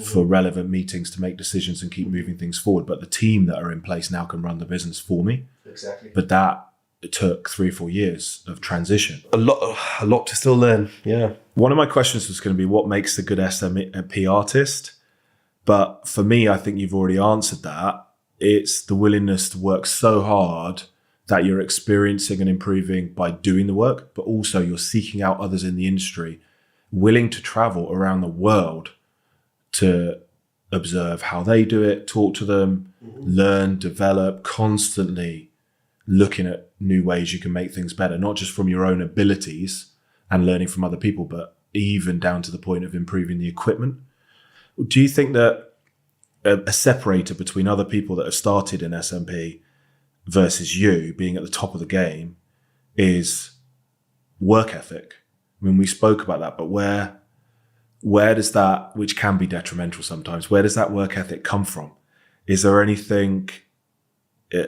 for relevant meetings to make decisions and keep moving things forward. But the team that are in place now can run the business for me. Exactly. But that took 3 or 4 years of transition. A lot to still learn. Yeah. One of my questions was going to be what makes a good SMP artist? But for me, I think you've already answered that. It's the willingness to work so hard that you're experiencing and improving by doing the work, but also you're seeking out others in the industry, willing to travel around the world to observe how they do it, talk to them, learn, develop, constantly looking at new ways you can make things better, not just from your own abilities and learning from other people, but even down to the point of improving the equipment. Do you think that a separator between other people that have started in SMP versus you being at the top of the game is work ethic? I mean, we spoke about that, but where does that, which can be detrimental sometimes, where does that work ethic come from? Is there anything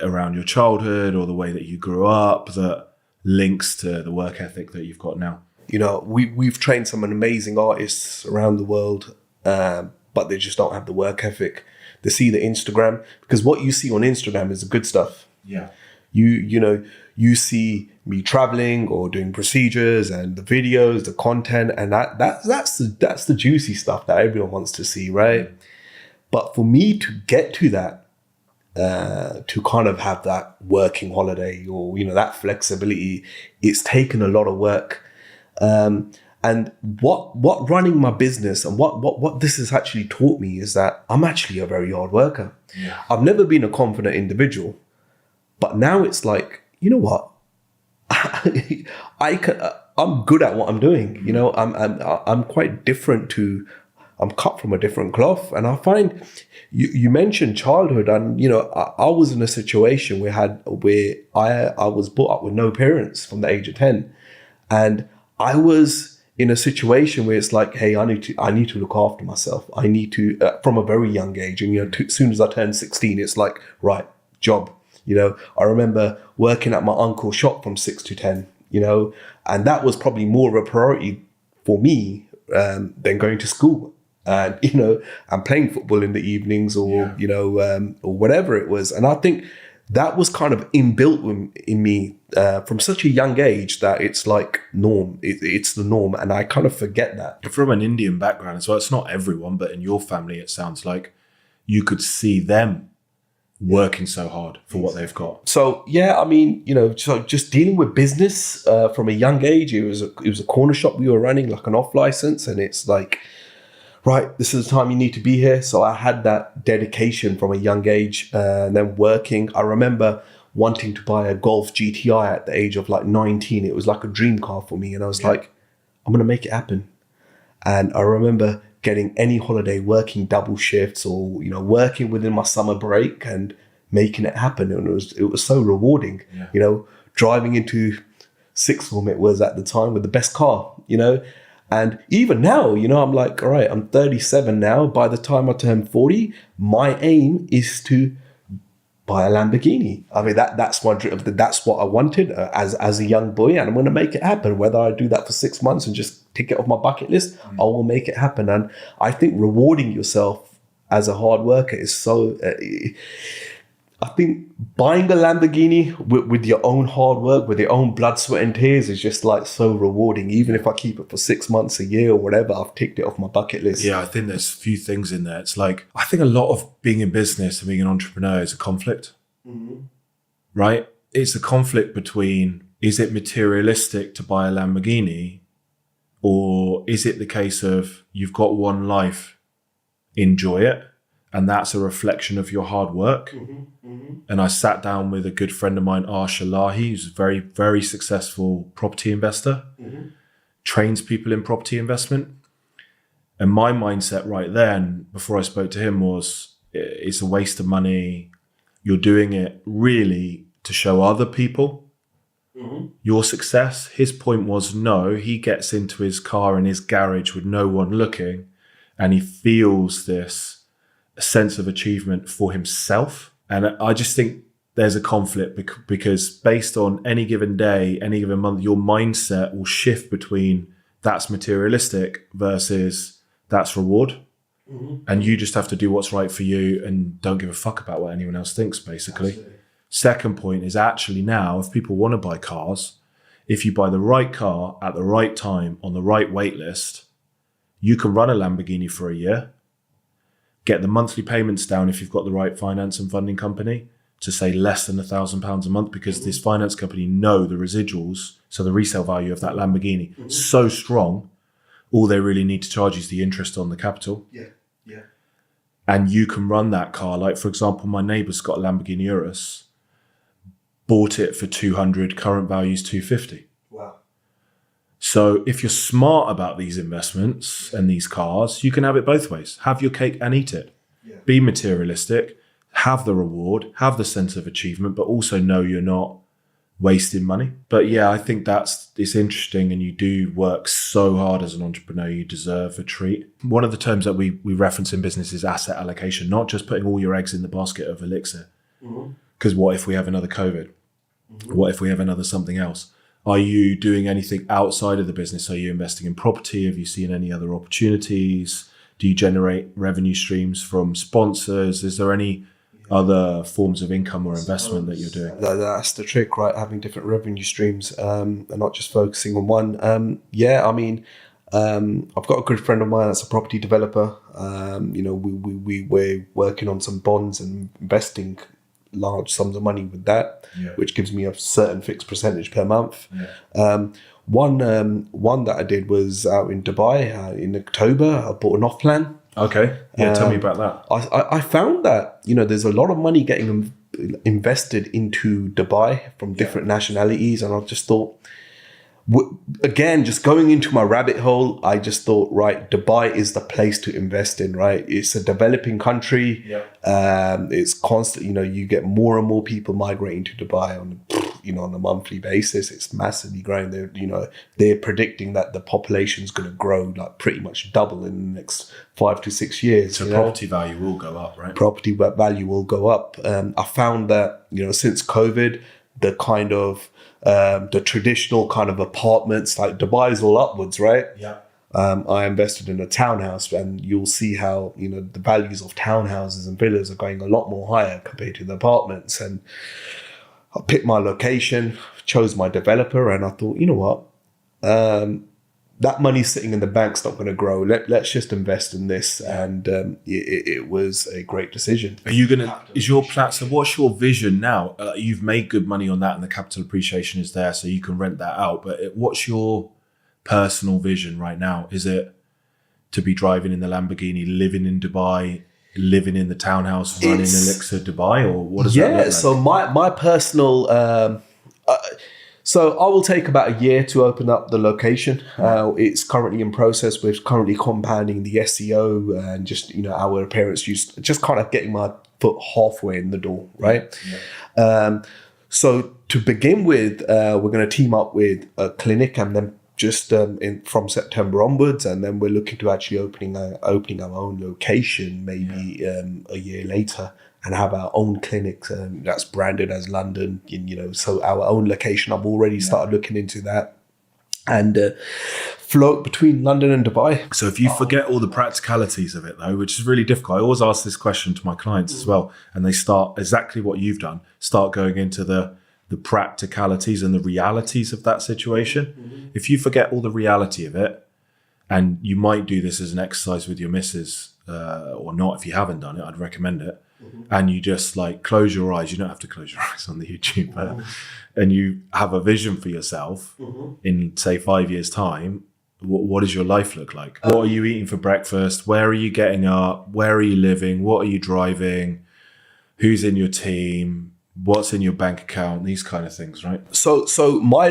around your childhood or the way that you grew up that links to the work ethic that you've got now? You know, we've trained some amazing artists around the world, but they just don't have the work ethic. They see the Instagram, because what you see on Instagram is the good stuff. Yeah. You see me traveling or doing procedures and the videos, the content, and that's the juicy stuff that everyone wants to see, right? But for me to get to that, to kind of have that working holiday or that flexibility, it's taken a lot of work. And what running my business and what this has actually taught me is that I'm actually a very hard worker. Yeah. I've never been a confident individual, but now it's like, you know what? I'm good at what I'm doing. I'm quite different I'm cut from a different cloth. And I find you mentioned childhood, and I was in a situation where I was brought up with no parents from the age of 10, and I was in a situation where it's like, hey, I need to look after myself. I need to from a very young age, and as soon as I turned 16, it's like, right, job. I remember working at my uncle's shop from 6 to 10, and that was probably more of a priority for me than going to school and, and playing football in the evenings or, or whatever it was. And I think that was kind of inbuilt in me from such a young age that it's like norm. It's the norm. And I kind of forget that. You're from an Indian background as well. It's not everyone, but in your family, it sounds like you could see them working so hard for what they've got. So yeah, I mean, so just dealing with business from a young age. It was a corner shop we were running, like an off license, and it's like, right, this is the time you need to be here. So I had that dedication from a young age, and then working. I remember wanting to buy a Golf GTI at the age of like 19. It was like a dream car for me, and I was like, I'm gonna make it happen. And I remember getting any holiday, working double shifts or, working within my summer break and making it happen. And it was so rewarding, driving into sixth form, it was at the time, with the best car, and even now, I'm like, all right, I'm 37 now. By the time I turn 40, my aim is to buy a Lamborghini. I mean, that's my dream. That's what I wanted as a young boy, and I'm going to make it happen. Whether I do that for 6 months and just tick it off my bucket list, I will make it happen. And I think rewarding yourself as a hard worker is so. I think buying a Lamborghini with your own hard work, with your own blood, sweat, and tears is just like so rewarding. Even if I keep it for 6 months, a year, or whatever, I've ticked it off my bucket list. Yeah, I think there's a few things in there. It's like, I think a lot of being in business and being an entrepreneur is a conflict, right? It's a conflict between, is it materialistic to buy a Lamborghini, or is it the case of you've got one life, enjoy it? And that's a reflection of your hard work. And I sat down with a good friend of mine, Arsha Lahi, who's a very, very successful property investor, trains people in property investment. And my mindset right then, before I spoke to him, was it's a waste of money. You're doing it really to show other people your success. His point was, no, he gets into his car in his garage with no one looking, and he feels this sense of achievement for himself. And I just think there's a conflict because based on any given day, any given month, your mindset will shift between that's materialistic versus that's reward. And you just have to do what's right for you and don't give a fuck about what anyone else thinks, basically. Absolutely. Second point is actually now, if people want to buy cars, if you buy the right car at the right time on the right wait list, you can run a Lamborghini for a year, get the monthly payments down if you've got the right finance and funding company to say less than £1,000 a month, because this finance company know the residuals, so the resale value of that Lamborghini so strong, all they really need to charge is the interest on the capital. Yeah. And you can run that car. Like, for example, my neighbour's got a Lamborghini Urus, bought it for 200, current value's 250. Wow. So if you're smart about these investments and these cars, you can have it both ways. Have your cake and eat it. Yeah. Be materialistic, have the reward, have the sense of achievement, but also know you're not wasting money. But yeah, I think it's interesting, and you do work so hard as an entrepreneur, you deserve a treat. One of the terms that we reference in business is asset allocation, not just putting all your eggs in the basket of Elixir. Because what if we have another COVID? What if we have another something else? Are you doing anything outside of the business? Are you investing in property? Have you seen any other opportunities? Do you generate revenue streams from sponsors? Is there any other forms of income or investment that you're doing? That's the trick, right? Having different revenue streams and not just focusing on one. I've got a good friend of mine that's a property developer. We're working on some bonds and investing large sums of money with that, which gives me a certain fixed percentage per month. One that I did was out in Dubai in October. I bought an off plan. Okay. Yeah, tell me about that. I found that, there's a lot of money getting invested into Dubai from different nationalities. And I just thought, again, just going into my rabbit hole, I just thought, right, Dubai is the place to invest in, right? It's a developing country. It's constant, you get more and more people migrating to Dubai on a monthly basis. It's massively growing. They're predicting that the population is going to grow like pretty much double in the next 5 to 6 years. So property value will go up, right? Property value will go up. I found that, since COVID, the kind of the traditional kind of apartments, like Dubai is all upwards, right? I invested in a townhouse, and you'll see how, the values of townhouses and villas are going a lot more higher compared to the apartments. And I picked my location, chose my developer, and I thought, you know what? That money's sitting in the bank's not going to grow. Let's just invest in this. And it was a great decision. Are you going to, is your plan, so what's your vision now? You've made good money on that and the capital appreciation is there, so you can rent that out. But what's your personal vision right now? Is it to be driving in the Lamborghini, living in Dubai, living in the townhouse, running Elixir Dubai, or what does that look like? So my personal... So I will take about a year to open up the location. It's currently in process. We're currently compounding the SEO and just, our appearance, just kind of getting my foot halfway in the door, right? So to begin with, we're going to team up with a clinic, and then just from September onwards, and then we're looking to actually opening our own location maybe a year later, and have our own clinics that's branded as London, so our own location. I've already started looking into that, and float between London and Dubai. So if you forget all the practicalities of it though, which is really difficult, I always ask this question to my clients as well, and they start exactly what you've done, start going into the practicalities and the realities of that situation. If you forget all the reality of it, and you might do this as an exercise with your missus, or not, if you haven't done it, I'd recommend it. And you just like close your eyes. You don't have to close your eyes on the YouTube, and you have a vision for yourself in say 5 years time. What does your life look like? What are you eating for breakfast? Where are you getting up? Where are you living? What are you driving? Who's in your team? What's in your bank account? These kind of things, right? So my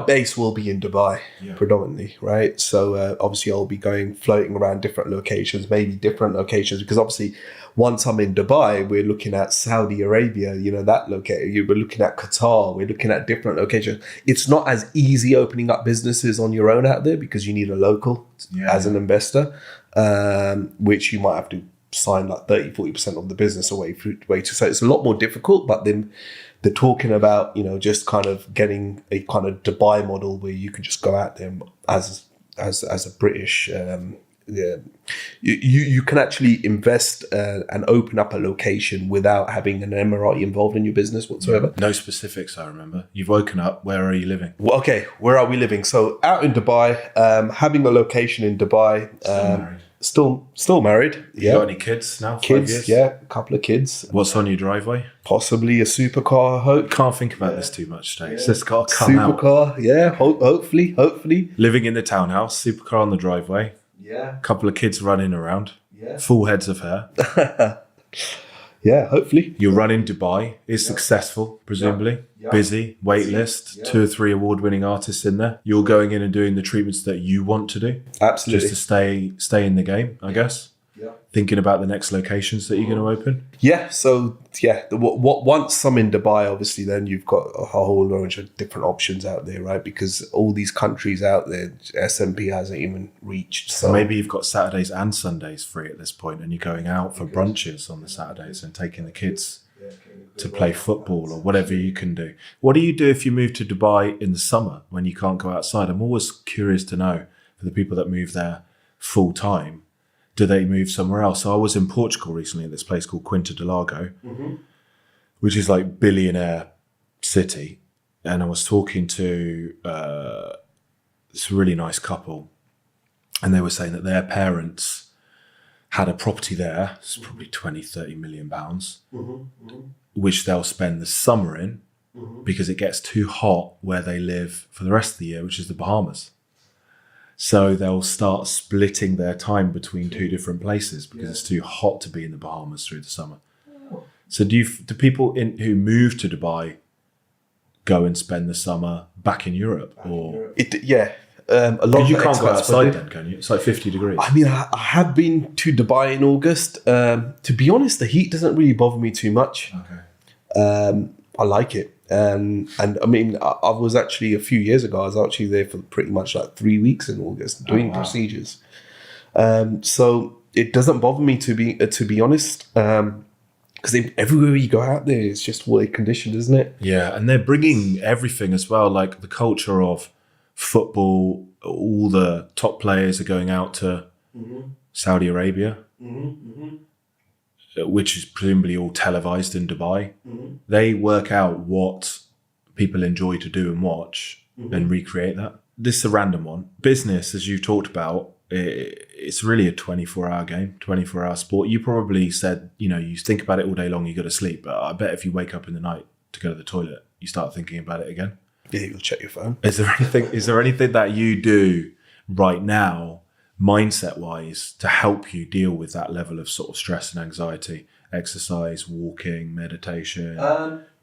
base will be in Dubai predominantly, right? So obviously I'll be floating around different locations, because obviously once I'm in Dubai, we're looking at Saudi Arabia, that location. We're looking at Qatar. We're looking at different locations. It's not as easy opening up businesses on your own out there, because you need a local as an investor, which you might have to sign like 30-40% of the business away to. So it's a lot more difficult, but then they're talking about, just kind of getting a kind of Dubai model where you can just go out there as a British, you can actually invest and open up a location without having an Emirati involved in your business whatsoever. No specifics, I remember. You've woken up. Where are you living? Well, okay, where are we living? So out in Dubai, having a location in Dubai. Still married. You got any kids now? Kids, 5 years? yeah, a couple of kids. What's on your driveway? Possibly a supercar, I hope. Can't think about this too much today. It's just got to come out. Supercar, yeah, hopefully. Living in the townhouse, supercar on the driveway. Yeah. Couple of kids running around. Yeah. Full heads of hair. Yeah, hopefully. You run in Dubai. It's successful, presumably. Yeah. Busy, wait list, 2 or 3 award-winning artists in there. You're going in and doing the treatments that you want to do. Absolutely. Just to stay in the game, I guess. Yeah. Thinking about the next locations that you're going to open. Yeah. So once I'm in Dubai, obviously, then you've got a whole range of different options out there, right? Because all these countries out there, SMP hasn't even reached. So maybe you've got Saturdays and Sundays free at this point, and you're going out for brunches on the Saturdays and taking the kids to play football or whatever you can do. What do you do if you move to Dubai in the summer when you can't go outside? I'm always curious to know, for the people that move there full time, do they move somewhere else? So I was in Portugal recently at this place called Quinta do Lago, which is like billionaire city. And I was talking to this really nice couple, and they were saying that their parents had a property there. It's probably 20, 30 million pounds, which they'll spend the summer in because it gets too hot where they live for the rest of the year, which is the Bahamas. So they'll start splitting their time between two different places because it's too hot to be in the Bahamas through the summer. So do people who move to Dubai go and spend the summer back in Europe? Or a lot of you the can't go expats outside would do. then, can you? It's like 50 degrees. I mean, I have been to Dubai in August. To be honest, the heat doesn't really bother me too much. Okay. I like it. And I mean, I was actually a few years ago, I was actually there for pretty much like 3 weeks in August doing procedures. So it doesn't bother me to be honest. Because everywhere you go out there, it's just well conditioned, isn't it? Yeah, and they're bringing everything as well, like the culture of football. All the top players are going out to Saudi Arabia, which is presumably all televised in Dubai. They work out what people enjoy to do and watch and recreate that. This is a random one. Business, as you've talked about, it's really a 24-hour game, 24-hour sport. You probably said, you think about it all day long, you go to sleep. But I bet if you wake up in the night to go to the toilet, you start thinking about it again. Yeah, you'll check your phone. Is there anything that you do right now, mindset-wise, to help you deal with that level of sort of stress and anxiety? Exercise, walking, meditation,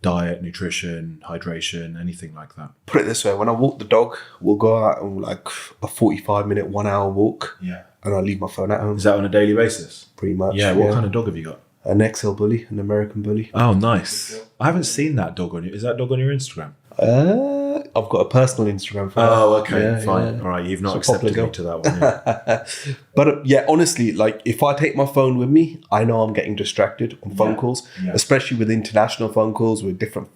diet, nutrition, hydration, anything like that? Put it this way, when I walk the dog, we'll go out on like a 45-minute, 1 hour walk. Yeah. And I'll leave my phone at home. Is that on a daily basis? Pretty much. Yeah. What kind of dog have you got? An XL bully, an American bully. Oh, nice. I haven't seen that dog on you. Is that dog on your Instagram? I've got a personal Instagram for Oh, okay, yeah, fine. yeah. All right, you've not It's a accepted popular me to that one. Yeah. But honestly, like if I take my phone with me, I know I'm getting distracted on phone calls, especially with international phone calls with different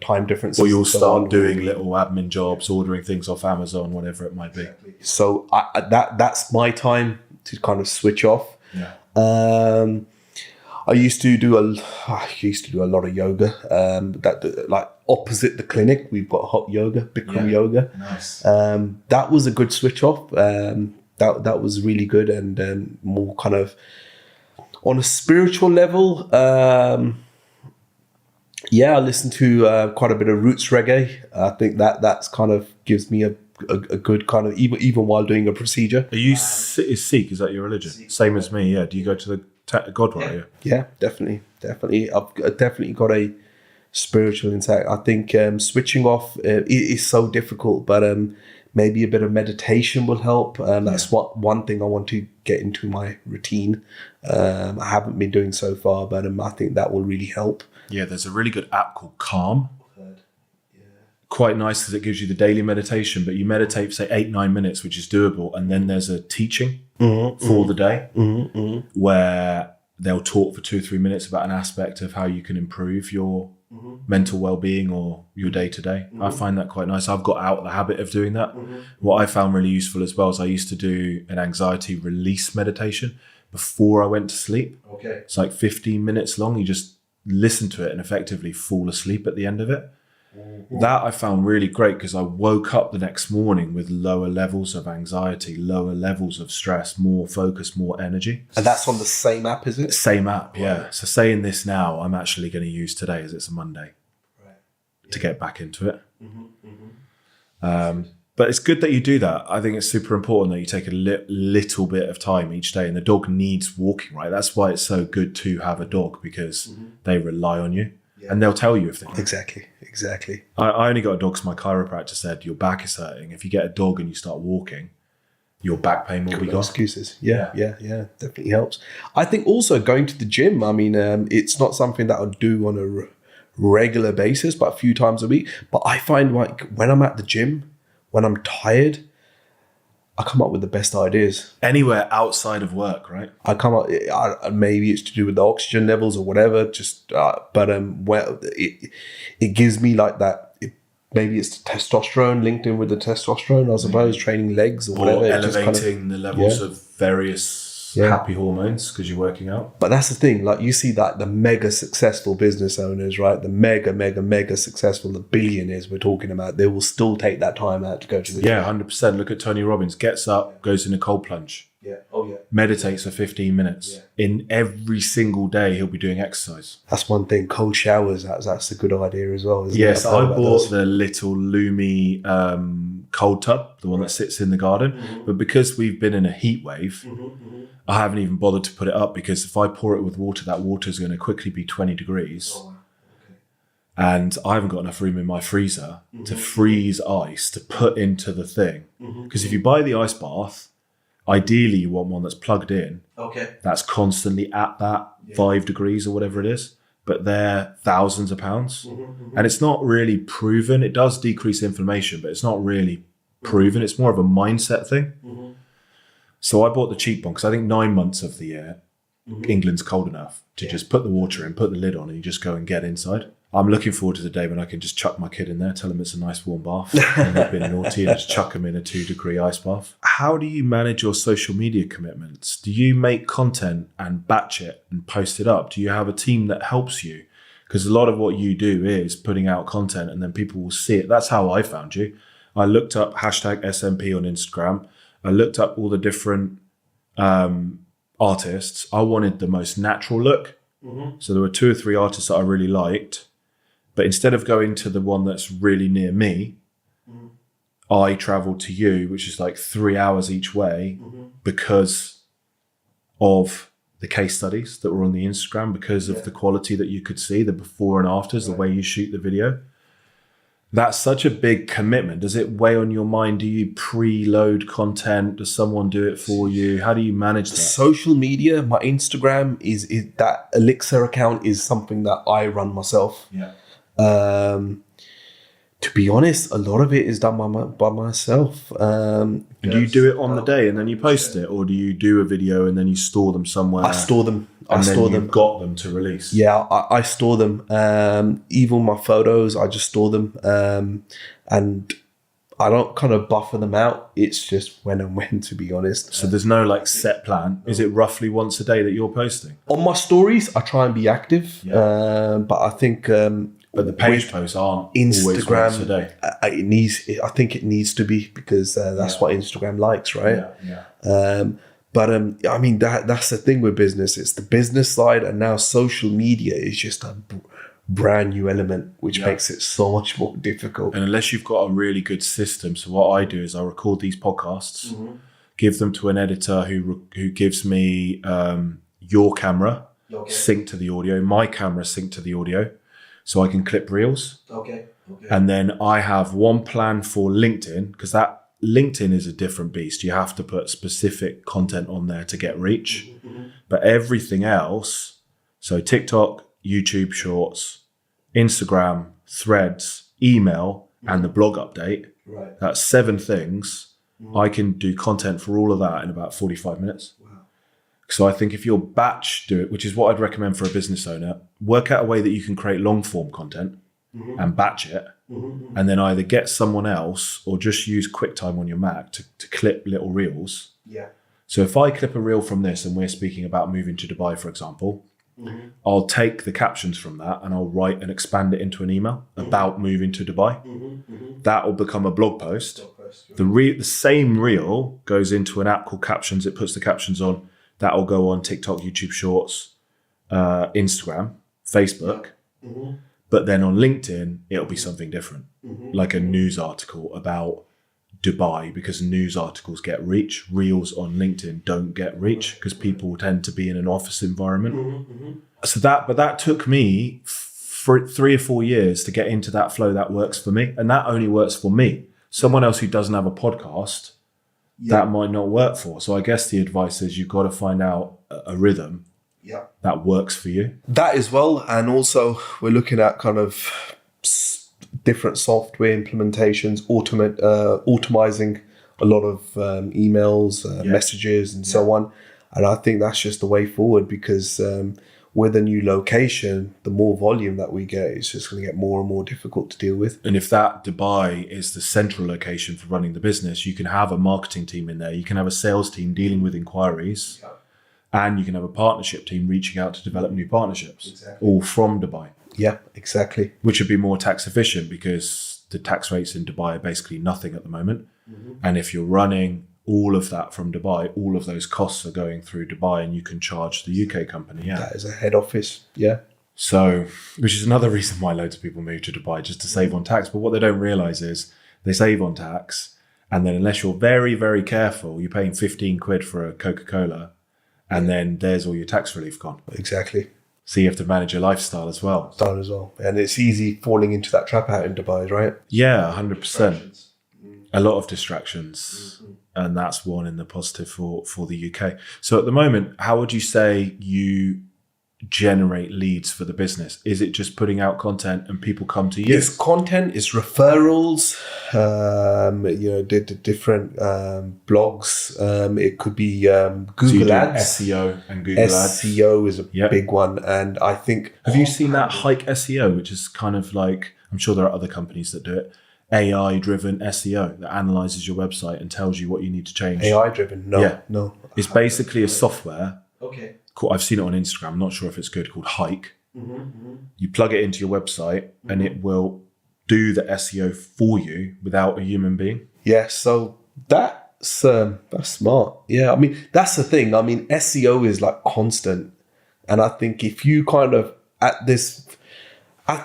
time differences. Or you'll and so start on. doing little admin jobs, ordering things off Amazon, whatever it might be. So that's my time to kind of switch off. Yeah. I used to do a lot of yoga. That like opposite the clinic, we've got hot yoga, Bikram yoga. Nice. That was a good switch off. That was really good and more kind of on a spiritual level. I listen to quite a bit of roots reggae. I think that's kind of gives me a good kind of even while doing a procedure. Are you is Sikh? Is that your religion? Same as me. Yeah. Do you go to the God warrior? Yeah, definitely. I've definitely got a spiritual insight. I think switching off it is so difficult, but maybe a bit of meditation will help. That's one thing I want to get into my routine. I haven't been doing so far, but I think that will really help. Yeah, there's a really good app called Calm. Quite nice because it gives you the daily meditation, but you meditate for say 8-9 minutes, which is doable, and then there's a teaching for the day where they'll talk for 2-3 minutes about an aspect of how you can improve your mental well-being or your day-to-day. I find that quite nice. I've got out the habit of doing that. What I found really useful as well is I used to do an anxiety release meditation before I went to sleep. It's like 15 minutes long. You just listen to it and effectively fall asleep at the end of it. That I found really great because I woke up the next morning with lower levels of anxiety, lower levels of stress, more focus, more energy. And that's on the same app, is it? Same app, yeah. So saying this now, I'm actually going to use today as it's a Monday to get back into it. But it's good that you do that. I think it's super important that you take a little bit of time each day, and the dog needs walking, right? That's why it's so good to have a dog because they rely on you. And they'll tell you if they Exactly. I only got a dog because my chiropractor said your back is hurting. If you get a dog and you start walking, your back pain will be gone. Excuses. Yeah. Definitely helps. I think also going to the gym, I mean, it's not something that I do on a regular basis, but a few times a week. But I find like when I'm at the gym, when I'm tired, I come up with the best ideas. Anywhere outside of work, right? I come up. Maybe it's to do with the oxygen levels or whatever. Well, it gives me like that. Maybe it's the testosterone linked in with the testosterone. I suppose training legs or whatever. Or elevating the levels of various happy hormones because you're working out. But that's the thing, like you see that the mega successful business owners, right? The mega successful, the billionaires we're talking about, they will still take that time out to go to the gym. 100%. Look at Tony Robbins, gets up, goes in a cold plunge. Yeah. Oh yeah. Meditates for 15 minutes. In every single day, he'll be doing exercise. That's one thing. Cold showers, that's a good idea as well. Yes, I bought the little Lumi cold tub, the one that sits in the garden. But because we've been in a heat wave, I haven't even bothered to put it up because if I pour it with water, that water is going to quickly be 20 degrees. Oh, wow. Okay. And I haven't got enough room in my freezer to freeze ice to put into the thing. Because if you buy the ice bath, ideally you want one that's plugged in. Okay. That's constantly at that 5 degrees or whatever it is. But they're thousands of pounds. And it's not really proven. It does decrease inflammation, but it's not really proven. It's more of a mindset thing. So I bought the cheap one because I think 9 months of the year, England's cold enough to just put the water in, put the lid on, and you just go and get inside. I'm looking forward to the day when I can just chuck my kid in there, tell him it's a nice warm bath, and they've been naughty, and just chuck them in a 2-degree ice bath. How do you manage your social media commitments? Do you make content and batch it and post it up? Do you have a team that helps you? Because a lot of what you do is putting out content and then people will see it. That's how I found you. I looked up hashtag SMP on Instagram. I looked up all the different artists. I wanted the most natural look. So there were 2 or 3 artists that I really liked. But instead of going to the one that's really near me, I traveled to you, which is like 3 hours each way because of the case studies that were on the Instagram, because of the quality that you could see, the before and afters, the way you shoot the video. That's such a big commitment. Does it weigh on your mind? Do you preload content? Does someone do it for you? How do you manage that? Social media, my Instagram is that Elixir account is something that I run myself. To be honest, a lot of it is done by myself. And do you do it on the day and then you post it, or do you do a video and then you store them somewhere? I store them. You've got them to release. Yeah, I store them. Even my photos, I just store them, and I don't kind of buffer them out. It's just when and when, to be honest. So there's no like set plan. Is it roughly once a day that you're posting? On my stories, I try and be active, but I think. But the page posts aren't Instagram, always once a day. I think it needs to be, because that's what Instagram likes, right? But I mean, that's the thing with business. It's the business side, and now social media is just a brand new element, which makes it so much more difficult. And unless you've got a really good system, so what I do is I record these podcasts, give them to an editor who gives me your camera synced to the audio, my camera synced to the audio, so I can clip reels. And then I have one plan for LinkedIn, because that LinkedIn is a different beast. You have to put specific content on there to get reach. But everything else, so TikTok, YouTube Shorts, Instagram, Threads, email, and the blog update, that's 7 things. I can do content for all of that in about 45 minutes. So I think if you'll batch do it, which is what I'd recommend for a business owner, work out a way that you can create long form content and batch it, and then either get someone else or just use QuickTime on your Mac to clip little reels. So if I clip a reel from this and we're speaking about moving to Dubai, for example, I'll take the captions from that and I'll write and expand it into an email about moving to Dubai. That will become a blog post. The same reel goes into an app called Captions. It puts the captions on. That will go on TikTok, YouTube Shorts, Instagram, Facebook. But then on LinkedIn, it'll be something different, like a news article about Dubai, because news articles get reach. Reels on LinkedIn don't get reach because people tend to be in an office environment. So that took me for 3 or 4 years to get into that flow that works for me. And that only works for me. Someone else who doesn't have a podcast, that might not work for. So I guess the advice is you've got to find out a rhythm that works for you. That as well. And also we're looking at kind of different software implementations, automizing a lot of emails, messages and so on. And I think that's just the way forward, because with a new location, the more volume that we get, it's just going to get more and more difficult to deal with. And if that Dubai is the central location for running the business, you can have a marketing team in there. You can have a sales team dealing with inquiries. And you can have a partnership team reaching out to develop new partnerships, all from Dubai. Yeah, exactly. Which would be more tax efficient because the tax rates in Dubai are basically nothing at the moment. And if you're running all of that from Dubai, all of those costs are going through Dubai and you can charge the UK company. Yeah. That is a head office. Yeah. So, which is another reason why loads of people move to Dubai, just to save on tax. But what they don't realize is they save on tax. And then unless you're very, very careful, you're paying 15 quid for a Coca-Cola. And then there's all your tax relief gone. Exactly. So you have to manage your lifestyle as well. And it's easy falling into that trap out in Dubai, right? Yeah, 100%. A lot of distractions. And that's one in the positive for the UK. So at the moment, how would you say you generate leads for the business? Is it just putting out content and people come to you? It's content, it's referrals, different blogs. It could be Google Ads. SEO and Google Ads. SEO is a big one. And I think... Have you seen that Hike SEO, which is kind of like, I'm sure there are other companies that do it, AI-driven SEO that analyzes your website and tells you what you need to change? AI-driven? No. It's basically a software. Okay. I've seen it on Instagram. I'm not sure if it's good. Called Hike. You plug it into your website and it will do the SEO for you without a human being. Yeah. So that's smart. Yeah. I mean, that's the thing. I mean, SEO is like constant, and I think if you kind of at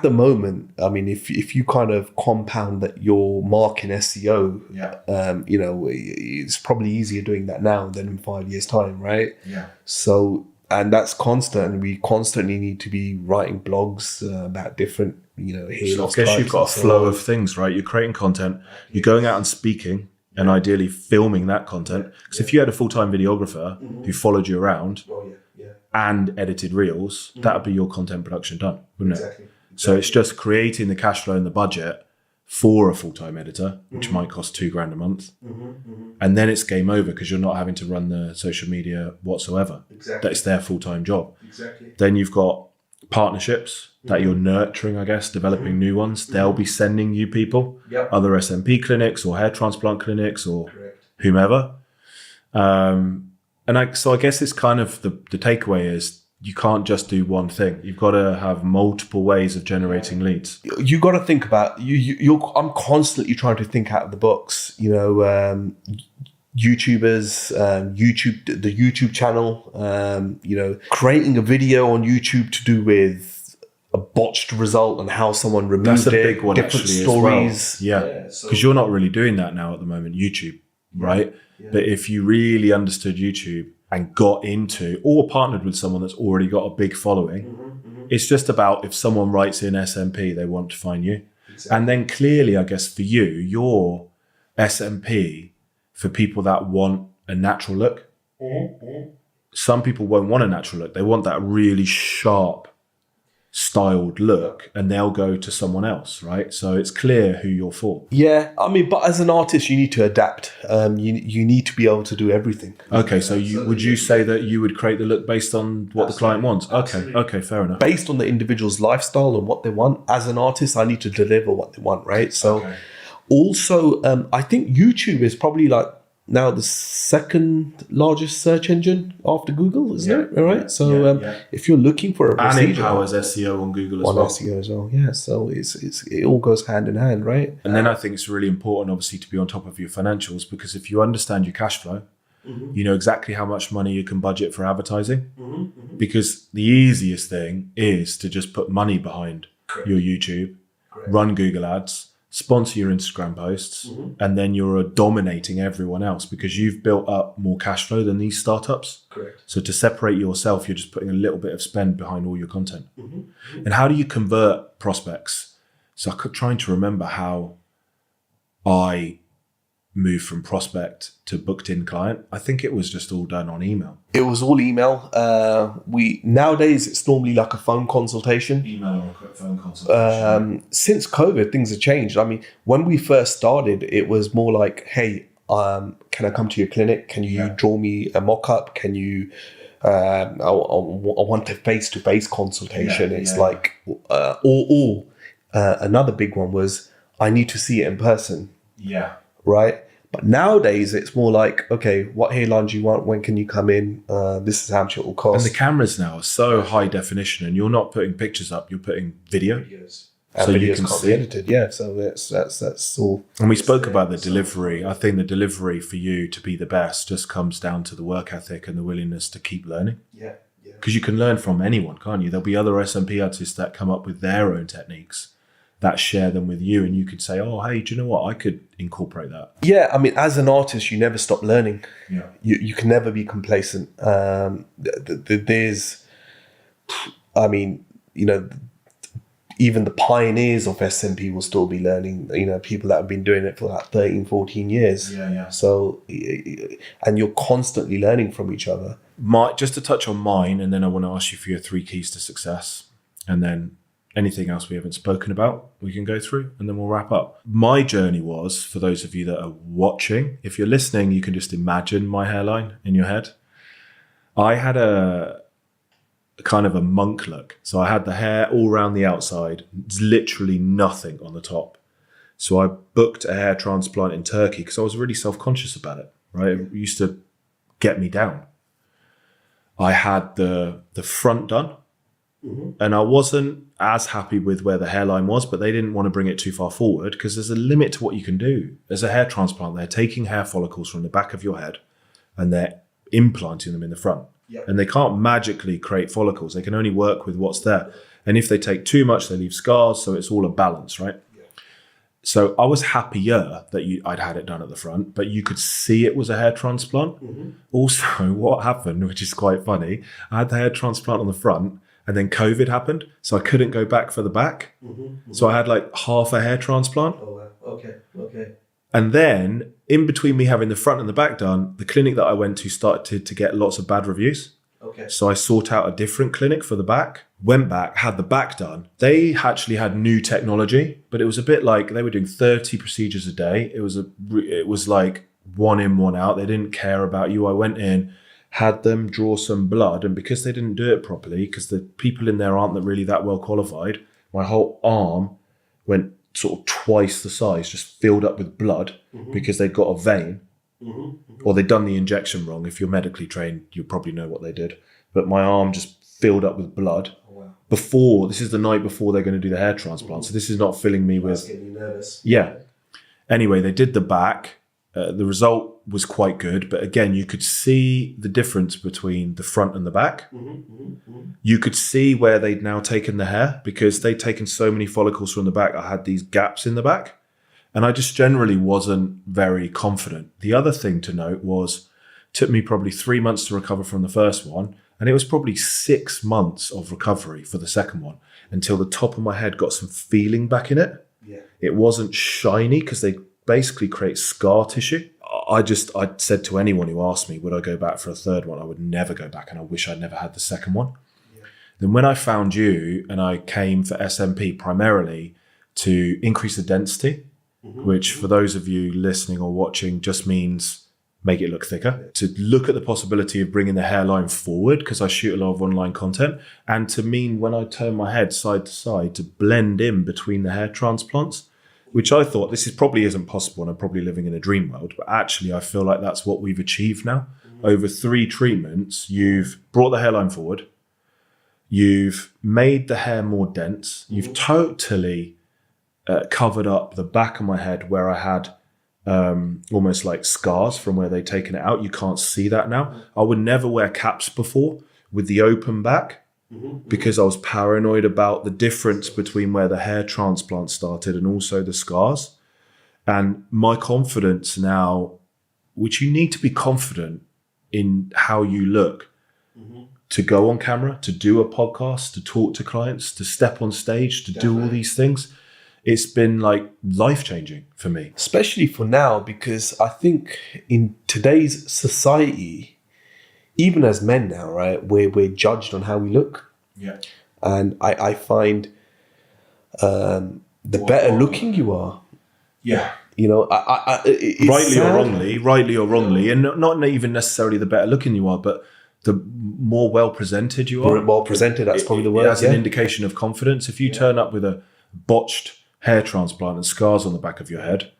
the moment, I mean, if you kind of compound that your mark in SEO, it's probably easier doing that now than in 5 years' time, right? Yeah. So. And that's constant. And we constantly need to be writing blogs about different, hair So loss I guess types you've got a and so flow on. of things, right? You're creating content, you're going out and speaking, and ideally filming that content. Because if you had a full-time videographer who followed you around and edited reels, that would be your content production done, wouldn't it? Exactly. So it's just creating the cash flow and the budget for a full-time editor, which might cost $2,000 a month. And then it's game over because you're not having to run the social media whatsoever. Exactly. That's their full-time job. Exactly. Then you've got partnerships that you're nurturing, I guess, developing new ones. They'll be sending you people, other SMP clinics or hair transplant clinics or whomever. So I guess it's kind of the takeaway is you can't just do one thing. You've got to have multiple ways of generating leads. You got to think about I'm constantly trying to think out of the box. YouTubers, the YouTube channel. Creating a video on YouTube to do with a botched result and how someone removed That's a it. big one, different actually, stories. as well. Yeah, because you're not really doing that now at the moment. YouTube, right? Yeah. But if you really understood YouTube and got into or partnered with someone that's already got a big following, it's just about if someone writes in SMP, they want to find you. Exactly. And then clearly, I guess for you, your SMP for people that want a natural look. Some people won't want a natural look. They want that really sharp, styled look, and they'll go to someone else, right? So it's clear who you're for. Yeah, I mean, but as an artist, you need to adapt. You need to be able to do everything. Okay, so would you say that you would create the look based on what the client wants? Okay, fair enough. Based on the individual's lifestyle and what they want. As an artist, I need to deliver what they want, right? So also, I think YouTube is probably like now the second largest search engine after Google, isn't it? All right. So if you're looking for a procedure, and it powers SEO on Google as well. SEO as well, yeah. So it all goes hand in hand, right? And then I think it's really important, obviously, to be on top of your financials, because if you understand your cash flow, you know exactly how much money you can budget for advertising. Because the easiest thing is to just put money behind your YouTube, run Google Ads, sponsor your Instagram posts, and then you're dominating everyone else because you've built up more cash flow than these startups. Correct. So to separate yourself, you're just putting a little bit of spend behind all your content. And how do you convert prospects? So I'm trying to remember how I moved from prospect to booked in client. I think it was just all done on email. It was all email. Nowadays it's normally like a phone consultation. Email or a quick phone consultation. Since COVID, things have changed. I mean, when we first started, it was more like, hey, can I come to your clinic? Can you draw me a mock-up? Can you? I want a face-to-face consultation. Another big one was I need to see it in person. Yeah. Right. But nowadays, it's more like, okay, what hairline do you want? When can you come in? This is how much it will cost. And the cameras now are so high definition, and you're not putting pictures up, you're putting video. And So you videos can can't see. be edited. Yeah, so that's all. And we spoke about the delivery. I think the delivery for you to be the best just comes down to the work ethic and the willingness to keep learning. Yeah. Because you can learn from anyone, can't you? There'll be other SMP artists that come up with their own techniques that share them with you, and you could say, oh, hey, do you know what? I could incorporate that. Yeah, I mean, as an artist, you never stop learning. Yeah. You can never be complacent. There's, I mean, even the pioneers of SMP will still be learning, people that have been doing it for like 13, 14 years. Yeah. So, and you're constantly learning from each other. Just to touch on mine, and then I want to ask you for your 3 keys to success. And then anything else we haven't spoken about, we can go through, and then we'll wrap up. My journey was, for those of you that are watching, if you're listening, you can just imagine my hairline in your head. I had a kind of a monk look. So I had the hair all around the outside, literally nothing on the top. So I booked a hair transplant in Turkey because I was really self-conscious about it, right? It used to get me down. I had the front done, and I wasn't as happy with where the hairline was, but they didn't want to bring it too far forward because there's a limit to what you can do. As a hair transplant, they're taking hair follicles from the back of your head and they're implanting them in the front. Yep. And they can't magically create follicles. They can only work with what's there. And if they take too much, they leave scars. So it's all a balance, right? Yeah. So I was happier that I'd had it done at the front, but you could see it was a hair transplant. Also, what happened, which is quite funny, I had the hair transplant on the front, and then COVID happened. So I couldn't go back for the back. So I had like half a hair transplant. Oh, wow. Okay. And then in between me having the front and the back done, the clinic that I went to started to get lots of bad reviews. Okay. So I sought out a different clinic for the back, went back, had the back done. They actually had new technology, but it was a bit like they were doing 30 procedures a day. It was like 1 in, 1 out. They didn't care about you. I went in, had them draw some blood, and because they didn't do it properly, because the people in there aren't really that well qualified, my whole arm went sort of twice the size, just filled up with blood because they'd got a vein or they'd done the injection wrong. If you're medically trained, you probably know what they did. But my arm just filled up with blood. Oh, wow. This is the night before they're going to do the hair transplant. So this is not filling me with... That's getting you nervous. Yeah. Anyway, they did the back. The result was quite good. But again, you could see the difference between the front and the back. You could see where they'd now taken the hair because they'd taken so many follicles from the back. I had these gaps in the back. And I just generally wasn't very confident. The other thing to note was it took me probably 3 months to recover from the first one. And it was probably 6 months of recovery for the second one until the top of my head got some feeling back in it. Yeah. It wasn't shiny because they basically create scar tissue. I said to anyone who asked me, would I go back for a third one? I would never go back, and I wish I'd never had the second one. Yeah. Then when I found you and I came for SMP primarily to increase the density, which for those of you listening or watching just means make it look thicker, to look at the possibility of bringing the hairline forward because I shoot a lot of online content, and to mean when I turn my head side to side to blend in between the hair transplants, which I thought this probably isn't possible and I'm probably living in a dream world, but actually I feel like that's what we've achieved now. Over 3 treatments, you've brought the hairline forward, you've made the hair more dense, you've totally covered up the back of my head where I had almost like scars from where they'd taken it out. You can't see that now. I would never wear caps before with the open back because I was paranoid about the difference between where the hair transplant started and also the scars. And my confidence now, which you need to be confident in how you look, to go on camera, to do a podcast, to talk to clients, to step on stage, to do all these things. It's been like life-changing for me. Especially for now, because I think in today's society, even as men now, right, we're judged on how we look. Yeah. And I find the better looking you are. Yeah. You know, rightly or wrongly, and not even necessarily the better looking you are, but the more well presented you are. Well presented, that's probably the word. That's an indication of confidence. If you turn up with a botched hair transplant and scars on the back of your head,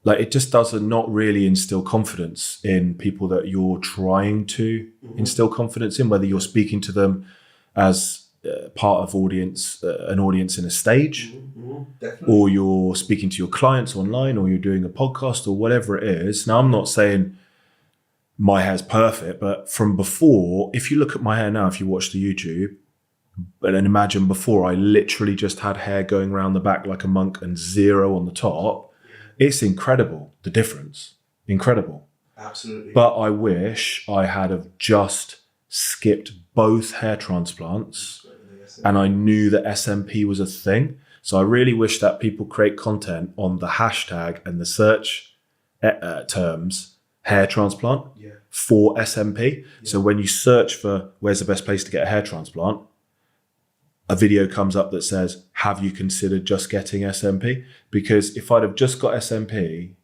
Like it just doesn't not really instill confidence in people that you're trying to instill confidence in, whether you're speaking to them as part of an audience in a stage, or you're speaking to your clients online, or you're doing a podcast or whatever it is. Now, I'm not saying my hair's perfect, but from before, if you look at my hair now, if you watch the YouTube, and then imagine before I literally just had hair going around the back like a monk and zero on the top, it's incredible, the difference. Incredible. Absolutely. But I wish I had have just skipped both hair transplants and I knew that SMP was a thing. So I really wish that people create content on the hashtag and the search terms hair transplant for SMP. So when you search for where's the best place to get a hair transplant, a video comes up that says, have you considered just getting SMP? Because if I'd have just got SMP,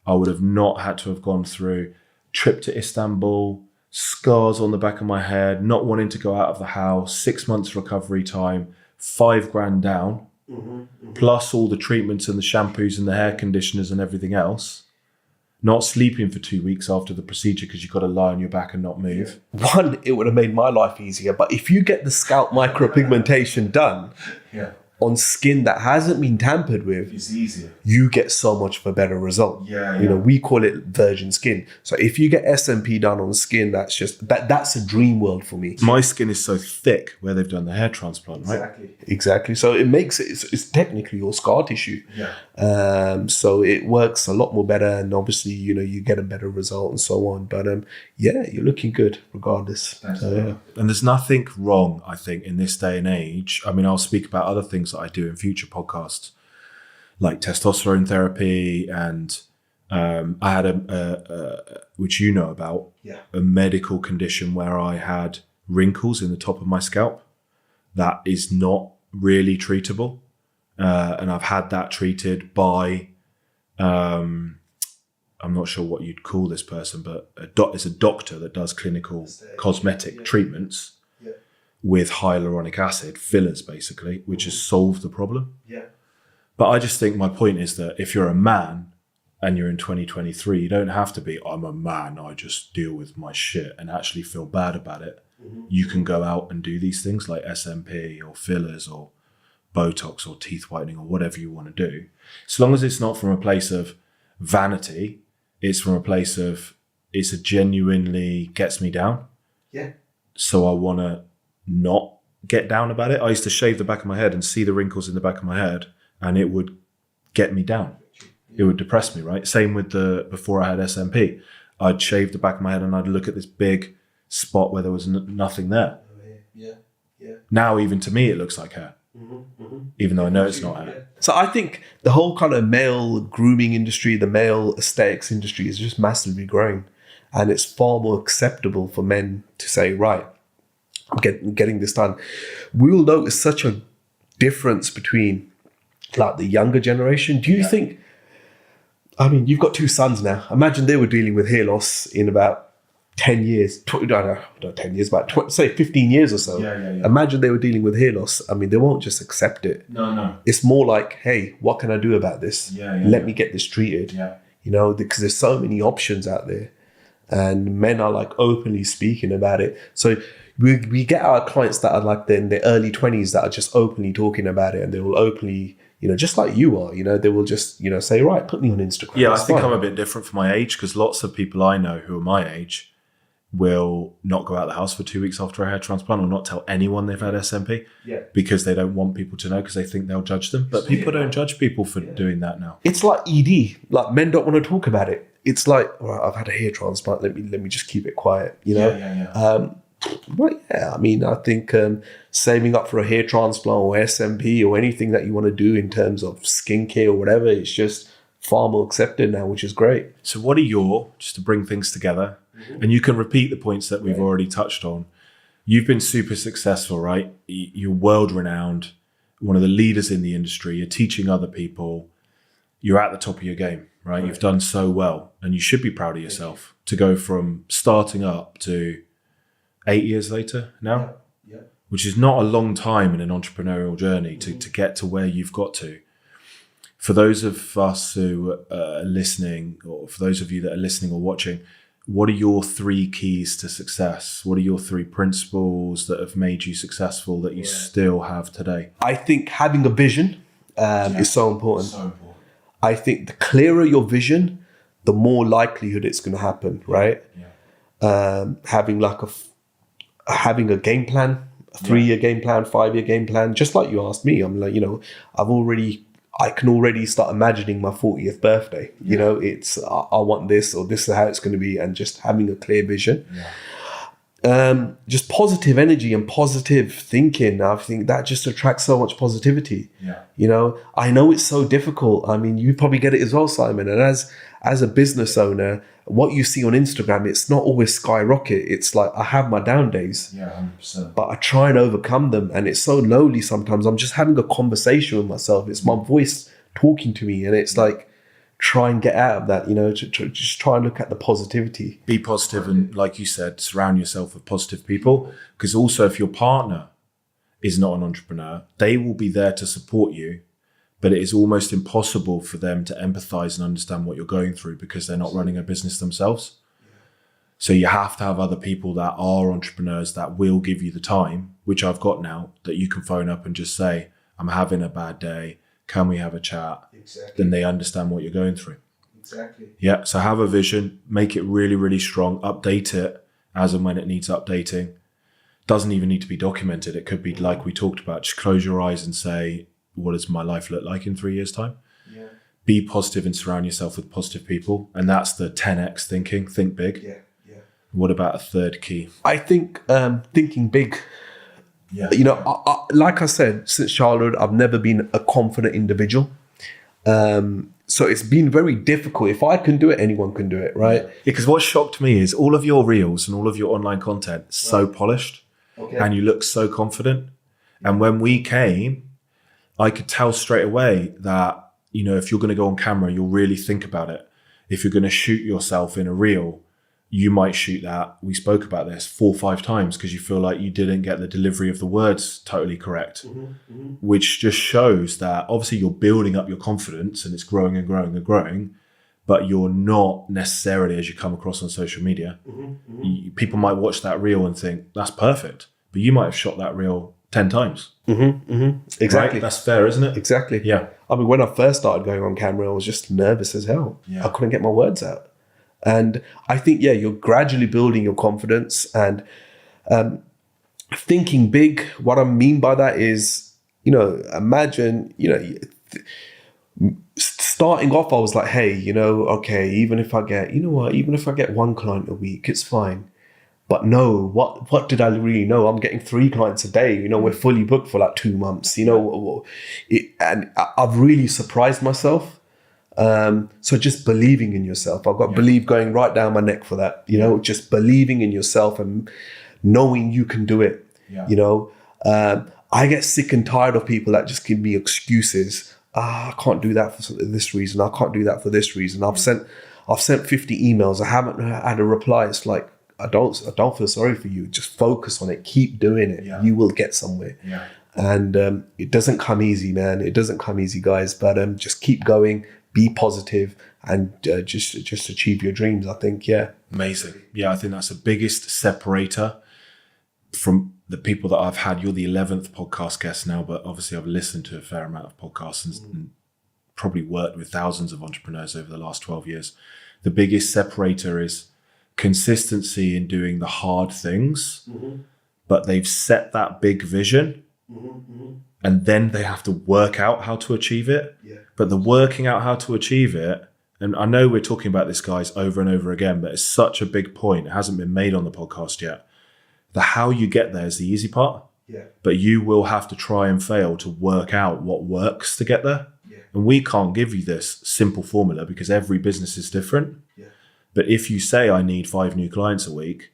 I would have not had to have gone through trip to Istanbul, scars on the back of my head, not wanting to go out of the house, 6 months recovery time, $5,000 down, plus all the treatments and the shampoos and the hair conditioners and everything else. Not sleeping for 2 weeks after the procedure because you've got to lie on your back and not move. One, it would have made my life easier. But if you get the scalp micropigmentation done on skin that hasn't been tampered with, It's easier. you get so much of a better result. You know, we call it virgin skin. So if you get SMP done on skin, that's a dream world for me. My skin is so thick where they've done the hair transplant, right? Exactly. So it makes it's technically your scar tissue. So it works a lot more better, and obviously, you know, you get a better result and so on. But you're looking good regardless. And there's nothing wrong, I think, in this day and age. I mean, I'll speak about other things that I do in future podcasts, like testosterone therapy, and I had a which you know about, a medical condition where I had wrinkles in the top of my scalp that is not really treatable, and I've had that treated by I'm not sure what you'd call this person, but it's a doctor that does clinical cosmetic treatments with hyaluronic acid, fillers basically, which has solved the problem. But I just think my point is that if you're a man and you're in 2023, you don't have to be, I'm a man, I just deal with my shit and actually feel bad about it. You can go out and do these things like SMP or fillers or Botox or teeth whitening or whatever you want to do. As long as it's not from a place of vanity, it's from a place of, it's a genuinely gets me down. So I want to not get down about it. I used to shave the back of my head and see the wrinkles in the back of my head, and it would get me down. It would depress me, right? Same with before I had SMP. I'd shave the back of my head and I'd look at this big spot where there was nothing there. Now, even to me, it looks like hair, even though I know it's not hair. So I think the whole kind of male grooming industry, the male aesthetics industry is just massively growing. And it's far more acceptable for men to say, right, I'm getting this done. We'll notice such a difference between like the younger generation. Do you think, I mean, you've got 2 sons now. Imagine they were dealing with hair loss in about 10 years, not 10 years, but say 15 years or so. Imagine they were dealing with hair loss. I mean, they won't just accept it. No. It's more like, hey, what can I do about this? Let me get this treated. You know, because there's so many options out there. And men are like openly speaking about it. So we get our clients that are like in their early 20s that are just openly talking about it, and they will openly, you know, just like you are, you know, they will just, you know, say, right, put me on Instagram. Yeah, I think I'm a bit different for my age, because lots of people I know who are my age will not go out of the house for 2 weeks after a hair transplant, or not tell anyone they've had SMP because they don't want people to know, because they think they'll judge them. But people don't judge people for doing that now. It's like ED, like men don't want to talk about it. It's like, all right, I've had a hair transplant, let me just keep it quiet, you know? But yeah, I mean, I think saving up for a hair transplant or SMP or anything that you want to do in terms of skincare or whatever, it's just far more accepted now, which is great. So what are just to bring things together, and you can repeat the points that we've already touched on. You've been super successful, right? You're world renowned, one of the leaders in the industry. You're teaching other people. You're at the top of your game, right? You've done so well, and you should be proud of yourself to go from starting up to 8 years later now, which is not a long time in an entrepreneurial journey to get to where you've got to. For those of us who are listening, or for those of you that are listening or watching, what are your 3 keys to success? What are your 3 principles that have made you successful that you still have today? I think having a vision is so important. So important. I think the clearer your vision, the more likelihood it's going to happen, right? Having having a game plan, a 3-year game plan, 5-year game plan, just like you asked me. I'm like, I can already start imagining my 40th birthday. You know, it's I want this, or this is how it's going to be, and just having a clear vision. Just positive energy and positive thinking. I think that just attracts so much positivity. You know, I know it's so difficult. I mean, you probably get it as well, Simon. And as a business owner, what you see on Instagram, it's not always skyrocket. It's like, I have my down days, 100%. but I try and overcome them. And it's so lonely sometimes. I'm just having a conversation with myself. It's my voice talking to me. And it's like, try and get out of that, just try and look at the positivity. Be positive, and like you said, surround yourself with positive people. Because also, if your partner is not an entrepreneur, they will be there to support you, but it is almost impossible for them to empathize and understand what you're going through because they're not running a business themselves. So you have to have other people that are entrepreneurs that will give you the time, which I've got now, that you can phone up and just say, I'm having a bad day. Can we have a chat? Exactly. Then they understand what you're going through. Exactly. Yeah. So have a vision, make it really, really strong, update it as and when it needs updating. Doesn't even need to be documented. It could be like we talked about, just close your eyes and say, what does my life look like in 3 years' time? Be positive and surround yourself with positive people. And that's the 10x thinking. Think big. What about a third key? I think thinking big. I, like I said, since childhood, I've never been a confident individual. So it's been very difficult. If I can do it, anyone can do it, right? Because what shocked me is all of your reels and all of your online content so polished, and you look so confident. And when we came, I could tell straight away that, if you're going to go on camera, you'll really think about it. If you're going to shoot yourself in a reel, you might shoot that. We spoke about this 4 or 5 times because you feel like you didn't get the delivery of the words totally correct, which just shows that obviously you're building up your confidence and it's growing and growing and growing, but you're not necessarily, as you come across on social media, people might watch that reel and think that's perfect, but you might have shot that reel 10 times. Exactly. Right? That's fair, isn't it? Exactly. Yeah. I mean, when I first started going on camera, I was just nervous as hell. I couldn't get my words out. And I think, you're gradually building your confidence and thinking big. What I mean by that is, imagine, starting off, I was like, hey, okay, even if I get 1 client a week, it's fine. But no, what did I really know? I'm getting 3 clients a day. We're fully booked for like 2 months, and I've really surprised myself. So just believing in yourself. I've got believe going right down my neck for that, just believing in yourself and knowing you can do it. I get sick and tired of people that just give me excuses. I can't do that for this reason. I can't do that for this reason. I've sent 50 emails. I haven't had a reply. It's like, I don't feel sorry for you. Just focus on it. Keep doing it. You will get somewhere. And it doesn't come easy, man. It doesn't come easy, guys. But just keep going. Be positive and just achieve your dreams, I think. Amazing. I think that's the biggest separator from the people that I've had. You're the 11th podcast guest now, but obviously I've listened to a fair amount of podcasts and probably worked with thousands of entrepreneurs over the last 12 years. The biggest separator is consistency in doing the hard things, but they've set that big vision and then they have to work out how to achieve it. But the working out how to achieve it, and I know we're talking about this, guys, over and over again, but it's such a big point. It hasn't been made on the podcast yet. The how you get there is the easy part. But you will have to try and fail to work out what works to get there. And we can't give you this simple formula because every business is different. But if you say, I need 5 new clients a week,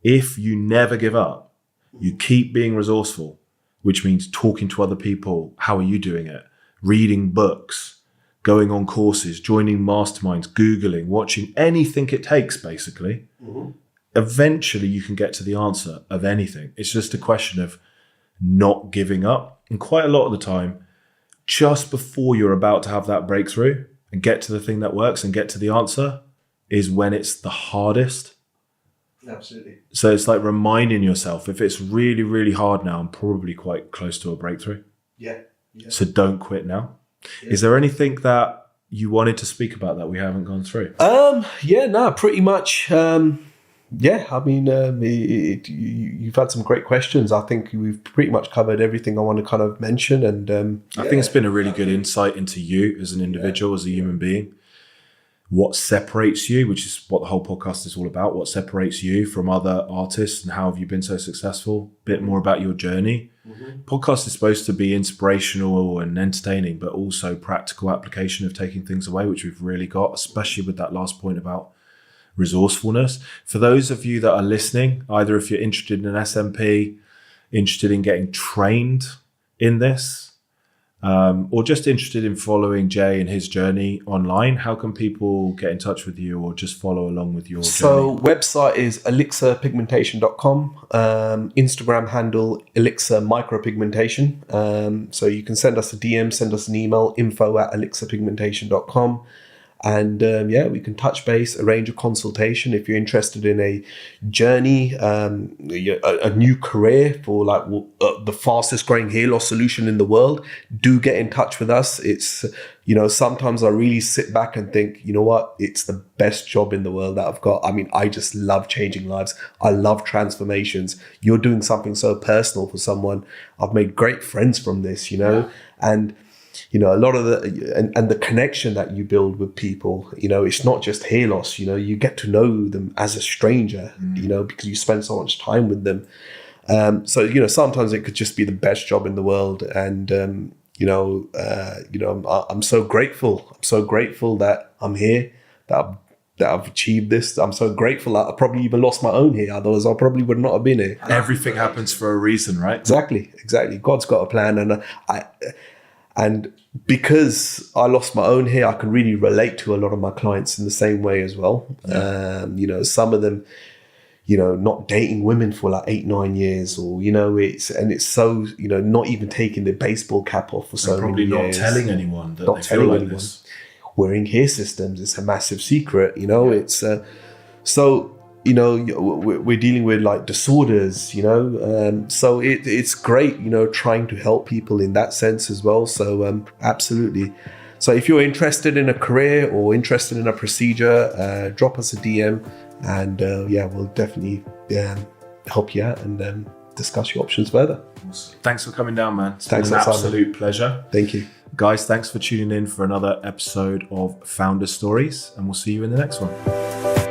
if you never give up, you keep being resourceful, which means talking to other people. How are you doing it? Reading books, going on courses, joining masterminds, Googling, watching, anything it takes, basically. Eventually you can get to the answer of anything. It's just a question of not giving up. And quite a lot of the time, just before you're about to have that breakthrough and get to the thing that works and get to the answer is when it's the hardest. Absolutely. So it's like reminding yourself, if it's really, really hard now, I'm probably quite close to a breakthrough. Yeah. So don't quit now. Yeah. Is there anything that you wanted to speak about that we haven't gone through? Pretty much. You've had some great questions. I think we've pretty much covered everything I want to kind of mention. And I think it's been a really good insight into you as an individual, as a human being. What separates you, which is what the whole podcast is all about. What separates you from other artists and how have you been so successful? A bit more about your journey. Mm-hmm. Podcast is supposed to be inspirational and entertaining, but also practical application of taking things away, which we've really got, especially with that last point about resourcefulness. For those of you that are listening, either if you're interested in an SMP, interested in getting trained in this, or just interested in following Jay and his journey online, how can people get in touch with you or just follow along with your journey? So website is elixirpigmentation.com, Instagram handle Elixir Micropigmentation. So you can send us a DM, send us an email, info@elixirpigmentation.com. And we can touch base, arrange a consultation if you're interested in a journey, a new career for like the fastest growing hair loss solution in the world. Do get in touch with us. It's, sometimes I really sit back and think, you know what, it's the best job in the world that I've got. I mean, I just love changing lives. I love transformations. You're doing something so personal for someone. I've made great friends from this, and a lot of the connection that you build with people, it's not just hair loss, you get to know them as a stranger, because you spend so much time with them. Sometimes it could just be the best job in the world. And, I'm so grateful. I'm so grateful that I'm here, that I've achieved this. I'm so grateful that I probably even lost my own hair. Otherwise, I probably would not have been here. Everything happens for a reason, right? Exactly. God's got a plan. And because I lost my own hair, I can really relate to a lot of my clients in the same way as well. Yeah. Some of them, not dating women for like 8-9 years, or it's so not even taking the baseball cap off for so many years. Probably not telling anyone that they feel like this. Wearing hair systems, it's a massive secret. It's so. We're dealing with like disorders, so it's great, trying to help people in that sense as well. So absolutely. So if you're interested in a career or interested in a procedure, drop us a DM and we'll definitely help you out and discuss your options further. Awesome. Thanks for coming down, man. It's been an absolute pleasure. Thank you. Guys, thanks for tuning in for another episode of Founder Stories, and we'll see you in the next one.